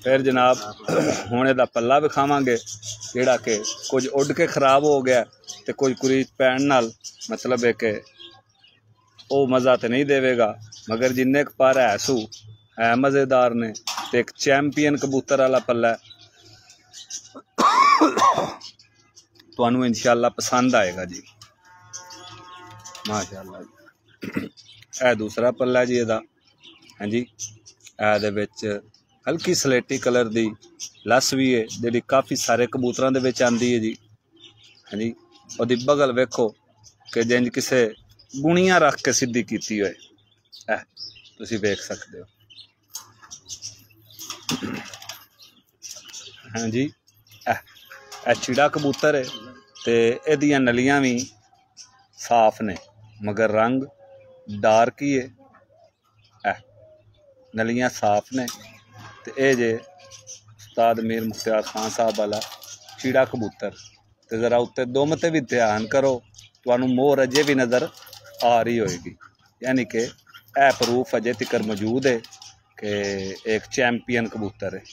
Speaker 2: फिर जनाब हुण इहदा पल्ला विखावांगे जिहड़ा कि कुछ उड़ के खराब हो गया तो कुछ कुरीच पैण नाल मतलब है कि वो मज़ा तो नहीं देवेगा। मगर जिन्ने क पर है सू है मज़ेदार ने ते एक चैंपियन कबूतर वाला पल्ला तुहानूं इंशाअल्लाह पसंद आएगा जी माशाअल्लाह। ए दूसरा पल्ला जी इहदा हाँ जी। ए विच हल्की सलेटी कलर दी लस भी है जिहड़ी काफ़ी सारे कबूतरां दे विच आंदी है जी हाँ जी। उहदी बगल वेखो कि जिंज किसे गुणियां रख के सीधी कीती होए। तुसीं वेख सकते हो हाँ जी। ए चिड़ा कबूतर है ते एदियां नलियां भी साफ ने मगर रंग डार्क ही है। नलियां साफ ने ते ए जे उस्ताद अमीर मुख्तियार खान साहब वाला चिड़ा कबूतर। तो ज़रा उत्ते दुम ते भी ध्यान करो तुहानूं मोर अजे भी नज़र आ रही होएगी। यानी कि ए प्रूफ अजे तिकर मौजूद है कि एक चैंपियन कबूतर है।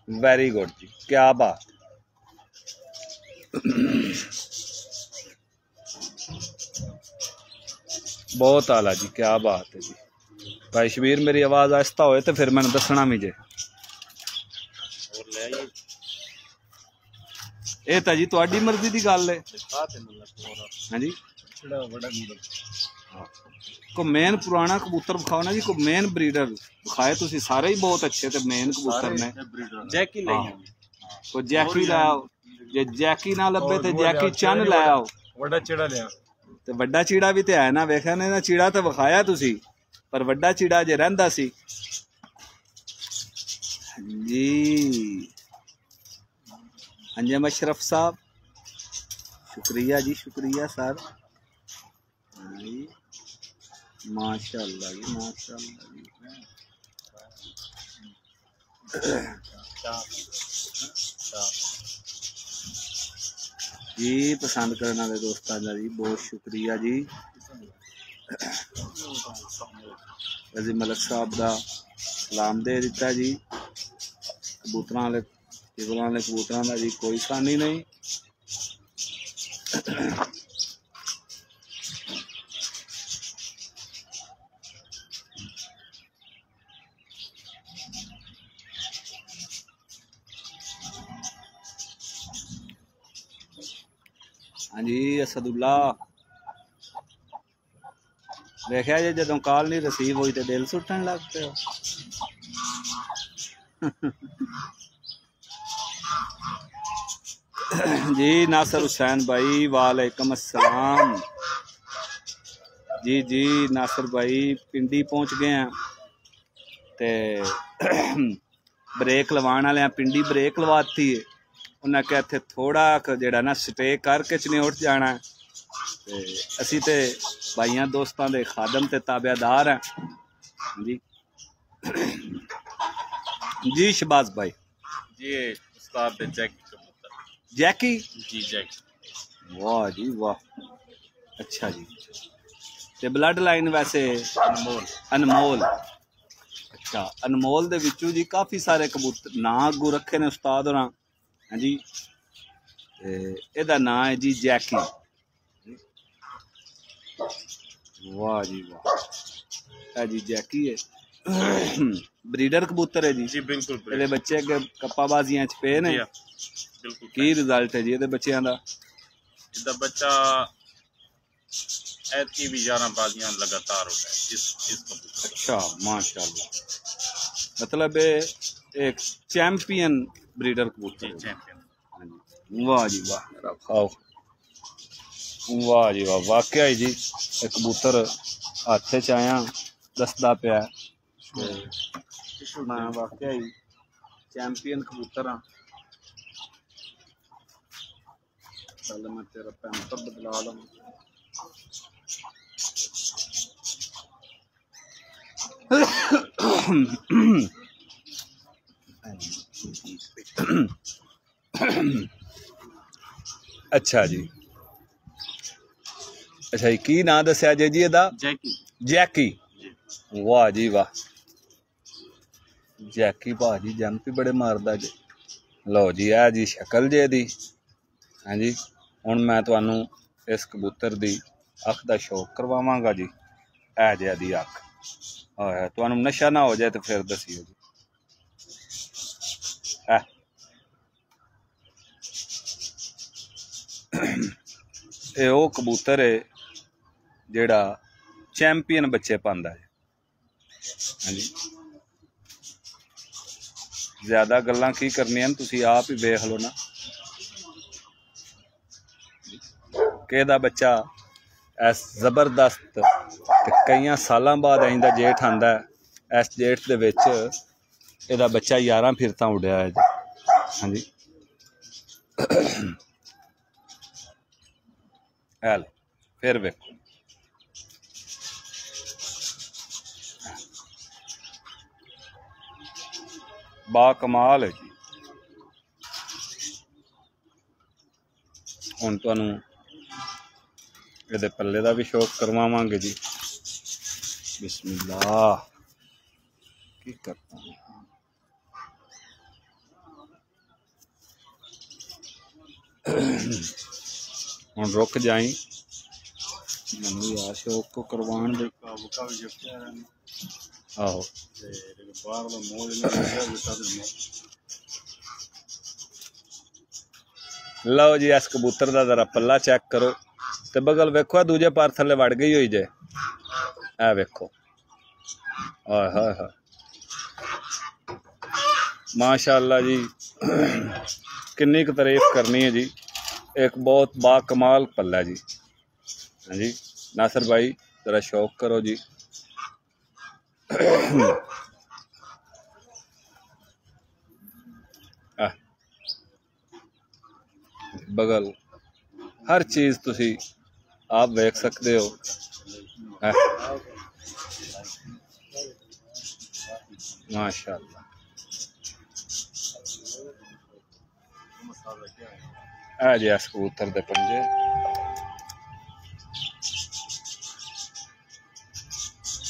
Speaker 2: वेरी गुड जी क्या बात। बहुत आला जी क्या बात है जी। भाई शबीर मेरी आवाज़ आहिस्ता होए तो फिर मैंने दसना भी जे। ये तो जी तुहाडी मर्जी की गल है हाँ जी। को मेन पुराना कबूतर विखाओ ना जी। को मेन ब्रीडर विखाए तुसीं सारे ही बहुत अच्छे ते मेन कबूतर ने।
Speaker 1: जैकी ले
Speaker 2: को जैकी लाओ जे जैकी ना लभे तो जैकी चन लै आओ।
Speaker 1: वड्डा चिड़ा लिया
Speaker 2: ते वड्डा चिड़ा भी तो है ना। वेखिया ने ना चिड़ा तो विखाया तुसीं पर वड्डा चिड़ा जे रहिंदा सी जी। अंजम अशरफ साहब शुक्रिया जी, शुक्रिया सर जी, माशाल्लाह जी, माशाल्लाह जी। जी पसंद करने वाले दोस्तों का जी बहुत शुक्रिया जी। अजी मलक साहब का सलाम दे दिता जी। कबूतर वाले कबूतर का जी कोई सानी नहीं। हाँ जी असदुल्ला देखा जी जो कॉल नहीं रिसीव हुई तो दिल सुटन लग पे जी। नासिर हुसैन भाई वालेकुम अस्सलाम जी। जी नासिर भाई पिंडी पहुंच गए हैं ते ब्रेक लवाण वाले पिंडी ब्रेक लवाती है। उन्हें क्या इत्थे थोड़ा जिहड़ा ना स्टे करके चने उठ जाना है। ते असी ते भाइयों दोस्तों के खादम ते ताबेदार हैं जी। जी शबाज भाई
Speaker 1: जी उस्ताद जैकी कबूतर।
Speaker 2: जैकी
Speaker 1: जी जैकी।
Speaker 2: वाह जी वाह अच्छा जी। ते ब्लड लाइन वैसे
Speaker 1: अनमोल।
Speaker 2: अनमोल अच्छा अनमोल दे विचों जी काफ़ी सारे कबूतर ना अगू रखे ने उस्ताद होना है जी। एदा नाम है जी जैकी। वाह जी वाह है जी जैकी है। ब्रीडर कबूतर है जी।
Speaker 1: जी बिल्कुल।
Speaker 2: ये बच्चे अगे कप्पाबाजियां च पे ने
Speaker 1: बिल्कुल।
Speaker 2: की रिजल्ट है जी ये बच्चों का?
Speaker 1: इसका बच्चा ऐतकी भी 11 बाजियां लगातार हो गए इस कबूतर।
Speaker 2: अच्छा माशाल्लाह मतलब एक चैंपियन ब्रीडर कबूतर।
Speaker 1: जी चैंपियन।
Speaker 2: वाह जी वाह मेरा खाओ वाह जी वाह वाकया जी एक कबूतर हाथ च आया दसदा पाया मैं वाकया ही चैंपियन कबूतर हाँ। चल मैं तेरा पैंपर बदला लवां। अच्छा जी अच्छा जी की नाम दस्या जी जी एदा?
Speaker 1: जैकी।
Speaker 2: जैकी वाह जी वाह जैकी भाजी जंप ही बड़े मारदा जी। लो जी है जी शक्ल जे दी। हाँ जी हुण मैं तुहानू इस कबूतर दी अख दा शौक करवावांगा जी। है जे दी अख तुहानू नशा ना हो जाए तो फिर दसियो जी। ये वो कबूतर है जेड़ा चैंपियन बच्चे पांदा है। हाँ जी ज्यादा गल्लां की करनियां तुसी आप ही देख लो ना कि दा बच्चा ऐस जबरदस्त कई सालों बाद आइंदा जेठ आंदा है। इस जेठ दे विच एदा बच्चा 11 फिरता उड़िया है जी। हाँ जी है फिर वेखो बा कमाल है जी। हुण तुहानू इहदे पल्ले दा भी शौक करवावांगे जी। बिस्मिल्लाह की करता हूँ हुण रुक जाई मैनू यार शौक को करवाण दे। आहो लो जी इस कबूतर का जरा पल्ला चेक करो तो बगल वेखो दूजे पार थले वड़ गई हुई जे। ए वेखो हाय हाय हाय माशाअल्लाह जी किन्नी क तारीफ करनी है जी। एक बहुत बाकमाल पल्ला जी। हाँ जी नासिर भाई जरा शौक करो जी। बगल हर चीज़ तुसी आप वेख सकते हो। माशाअल्लाह आ जी कबूतर दे पंजे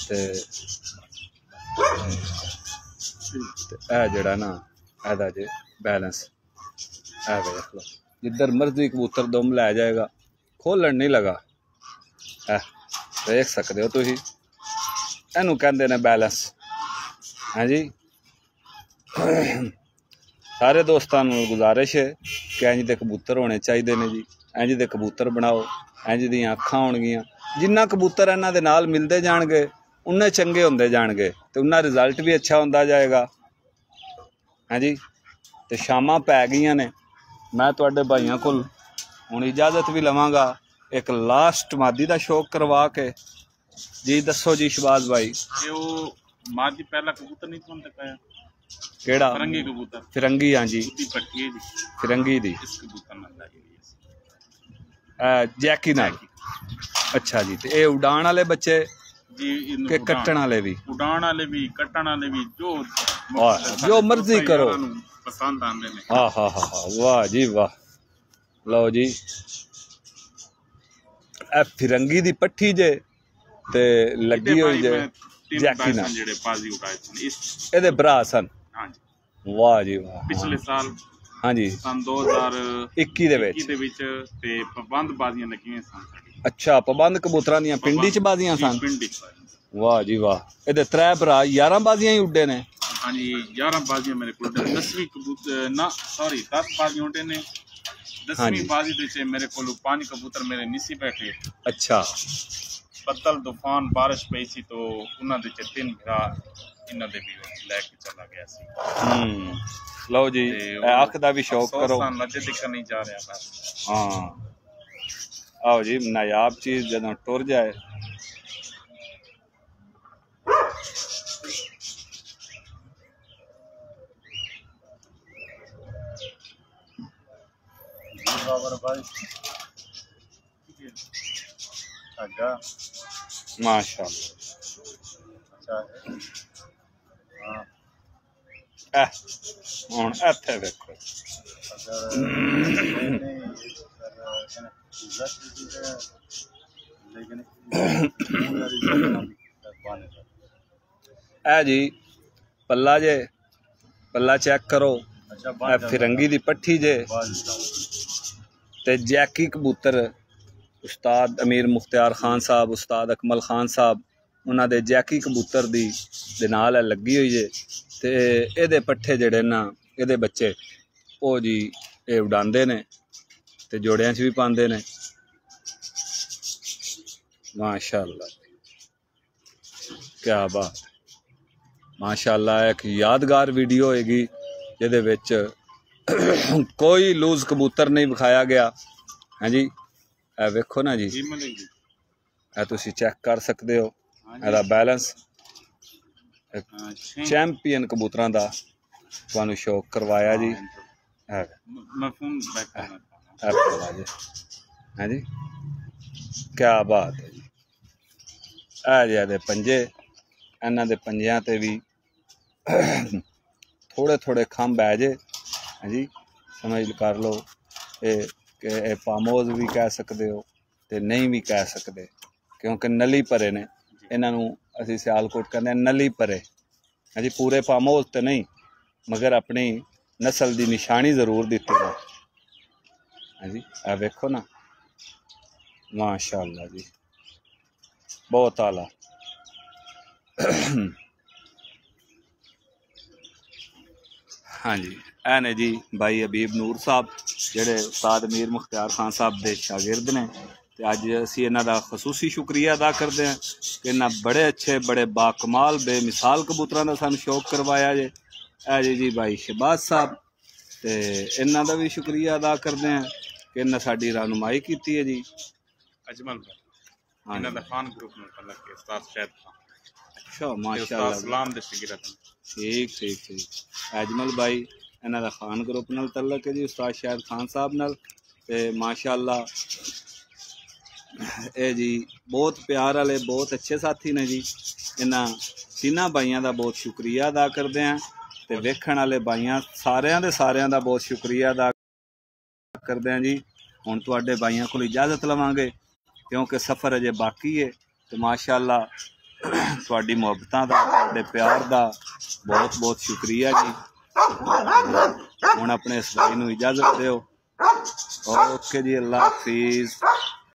Speaker 2: ते जड़ा ना एदा जे बैलेंस वेख लो, जिधर मर्जी कबूतर दुम लै जाएगा, खोलन नहीं लगा। देख सकते हो तुसी, इनू कहंदे ने बैलेंस। हाँ जी, सारे दोस्तों गुजारिश है कि इंज दे कबूतर होने चाहिए ने जी, इंज दे कबूतर बनाओ, इंज दी अखां होणगियां। जिन्ना कबूतर इन्हां दे नाल मिलते जाणगे उन्ने चंगे होंदे जाणगे ते उन्ना रिजल्ट भी अच्छा होंदा जाएगा। हाँ जी, तो शामां पै गईयां ने, मैं तुहाडे भाइयों कोल हुण इजाजत भी लवांगा एक लास्ट मादी दा शौक करवा के। जी दसो जी शहबाज भाई।
Speaker 1: मादी पहला कबूतर नहीं तुहानू दिखाया
Speaker 2: केड़ा?
Speaker 1: फिरंगी कबूतर। फिरंगी, हाँ जी,
Speaker 2: फिरंगी दी
Speaker 1: इस कबूतर नाल
Speaker 2: जैकी नाल। अच्छा जी, ते ए उड़ान वाले बच्चे
Speaker 1: जी
Speaker 2: के कट्टण वाले भी?
Speaker 1: उड़ान वाले भी, कट्टण वाले भी,
Speaker 2: जो मर्जी करो,
Speaker 1: पसंद आंदे ने।
Speaker 2: हाँ हाँ हाँ हाँ, वाह जी वाह। लो जी, ए फिरंगी दी पट्ठी जे ते लगी हुई जे जैकी नाल,
Speaker 1: जेड़े बाजी उड़ाए सन
Speaker 2: एदे भरा सन।
Speaker 1: हाँ जी,
Speaker 2: वाह जी वाह।
Speaker 1: पिछले साल
Speaker 2: हाँ जी,
Speaker 1: सन 2021 दे विच ते पाबंद बाजियां लगियां सन। अच्छा,
Speaker 2: पाबंद कबूतरां दियां पिंडी च बाजियां सन।
Speaker 1: पिंडी
Speaker 2: वाह जी वाह। एदे त्रै भरा 11 बाजियां ही उड्डे ने।
Speaker 1: हाँ जी, 11 बाजियां मेरे को 10वीं कबूतर ना सॉरी 10 बाजियां उड्डे ने। 10वीं बाजी दे मेरे को 5 कबूतर मेरे निसी बैठे। अच्छा, बदल तूफान बारिश पई सी तो उन्हां दे 3 भरा इन्हां दे भी लेके चला गया सी।
Speaker 2: लो जी, अख दा भी शौक करो।
Speaker 1: नज़र दिखा नहीं जा रहा बस।
Speaker 2: हाँ आओ जी, नायाब चीज जदों टुर जाए। माशाअल्लाह। हुण इत्थे देखो, ए जी पल्ला जे, पल्ला चेक करो। फिरंगी दी पट्ठी जे ते जैकी कबूतर उस्ताद अमीर मुख्तियार खान साहब, उस्ताद अकमल खान साहब, उन्हां दे जैकी कबूतर दी दे नाल लगी हुई जे ते एदे पट्ठे जेड़े ना, एदे बच्चे ओ जी ए उड़ांदे ने ते जोड़ियां च भी पांदे ने। माशाअल्लाह, क्या बात, माशाअल्लाह। एक यादगार वीडियो होएगी जिहदे विच कोई लूज कबूतर नहीं विखाया गया। हाँ जी, ए वेखो ना जी, ए तुसी चेक कर सकते हो एदा बैलेंस। चैंपियन कबूतरां दा तुहानू शौक करवाया जी। हाँ जी, क्या बात है जी। ए जे दे पंजे, इन्हां दे पंजियां ते भी थोड़े थोड़े खंभ है जे। हाँ जी, समझ कर लो, ए पामोज भी कह सकते हो ते नहीं भी कह सकते, क्योंकि नली भरे ने। इन्हों असी सियालकोट कहते हैं नली भरे। हाँ जी, पूरे पामोज तो नहीं मगर अपनी नस्ल की निशानी जरूर दी है। हाँ जी, आ वेखो ना, माशाअल्लाह जी, बहुत आला। हाँ जी, ए ने जी भाई हबीब नूर साहब जेड़े उस्ताद अमीर मुख्तियार खान साहब के शागिर्द ने। ते अज असी इन्हां दा खसूसी शुक्रिया अदा करते हैं कि इन्हां बड़े अच्छे, बड़े बाकमाल, बेमिसाल कबूतरां दा सानूं शौक करवाया जे। ए जी भाई शहबाज साहब, ते इन्हां दा भी शुक्रिया अदा करते हैं कि इन्हां साडी रहनुमाई की है जी।
Speaker 1: अजमल भाई, हाँ, इन्हां दा खान ग्रुप नाल तल्लक है, उस्ताद शहद खान।
Speaker 2: अच्छा, माशाअल्लाह, सलाम दे शागिर्द। ठीक ठीक ठीक। अजमल भाई इन्हां दा खान ग्रुप नाल तल्लक है जी, उस्ताद शहद खान साहब नाल। ते माशाअल्लाह ਇਹ ਜੀ ਬਹੁਤ ਪਿਆਰ ਵਾਲੇ ਬਹੁਤ ਅੱਛੇ ਸਾਥੀ ਨੇ ਜੀ। ਇਹਨਾਂ ਤਿੰਨਾਂ ਭਾਈਆਂ ਦਾ ਬਹੁਤ ਸ਼ੁਕਰੀਆ ਅਦਾ ਕਰਦੇ ਹਾਂ ਤੇ ਵੇਖਣ ਵਾਲੇ ਭਾਈਆਂ ਸਾਰਿਆਂ ਦਾ ਬਹੁਤ ਸ਼ੁਕਰੀਆ ਅਦਾ ਕਰਦੇ ਹਾਂ ਜੀ। ਹੁਣ ਤੁਹਾਡੇ ਭਾਈਆਂ ਕੋਲ ਇਜਾਜ਼ਤ ਲਵਾਂਗੇ क्योंकि सफ़र अजे बाकी है। तो माशाअल्लाह तुहाडी मुहब्बतां दा तुहाडे प्यार दा बहुत बहुत शुक्रिया जी। हुण अपने इस भाई नूं इजाज़त दिओ। ओके जी, अल्लाह हाफिज़।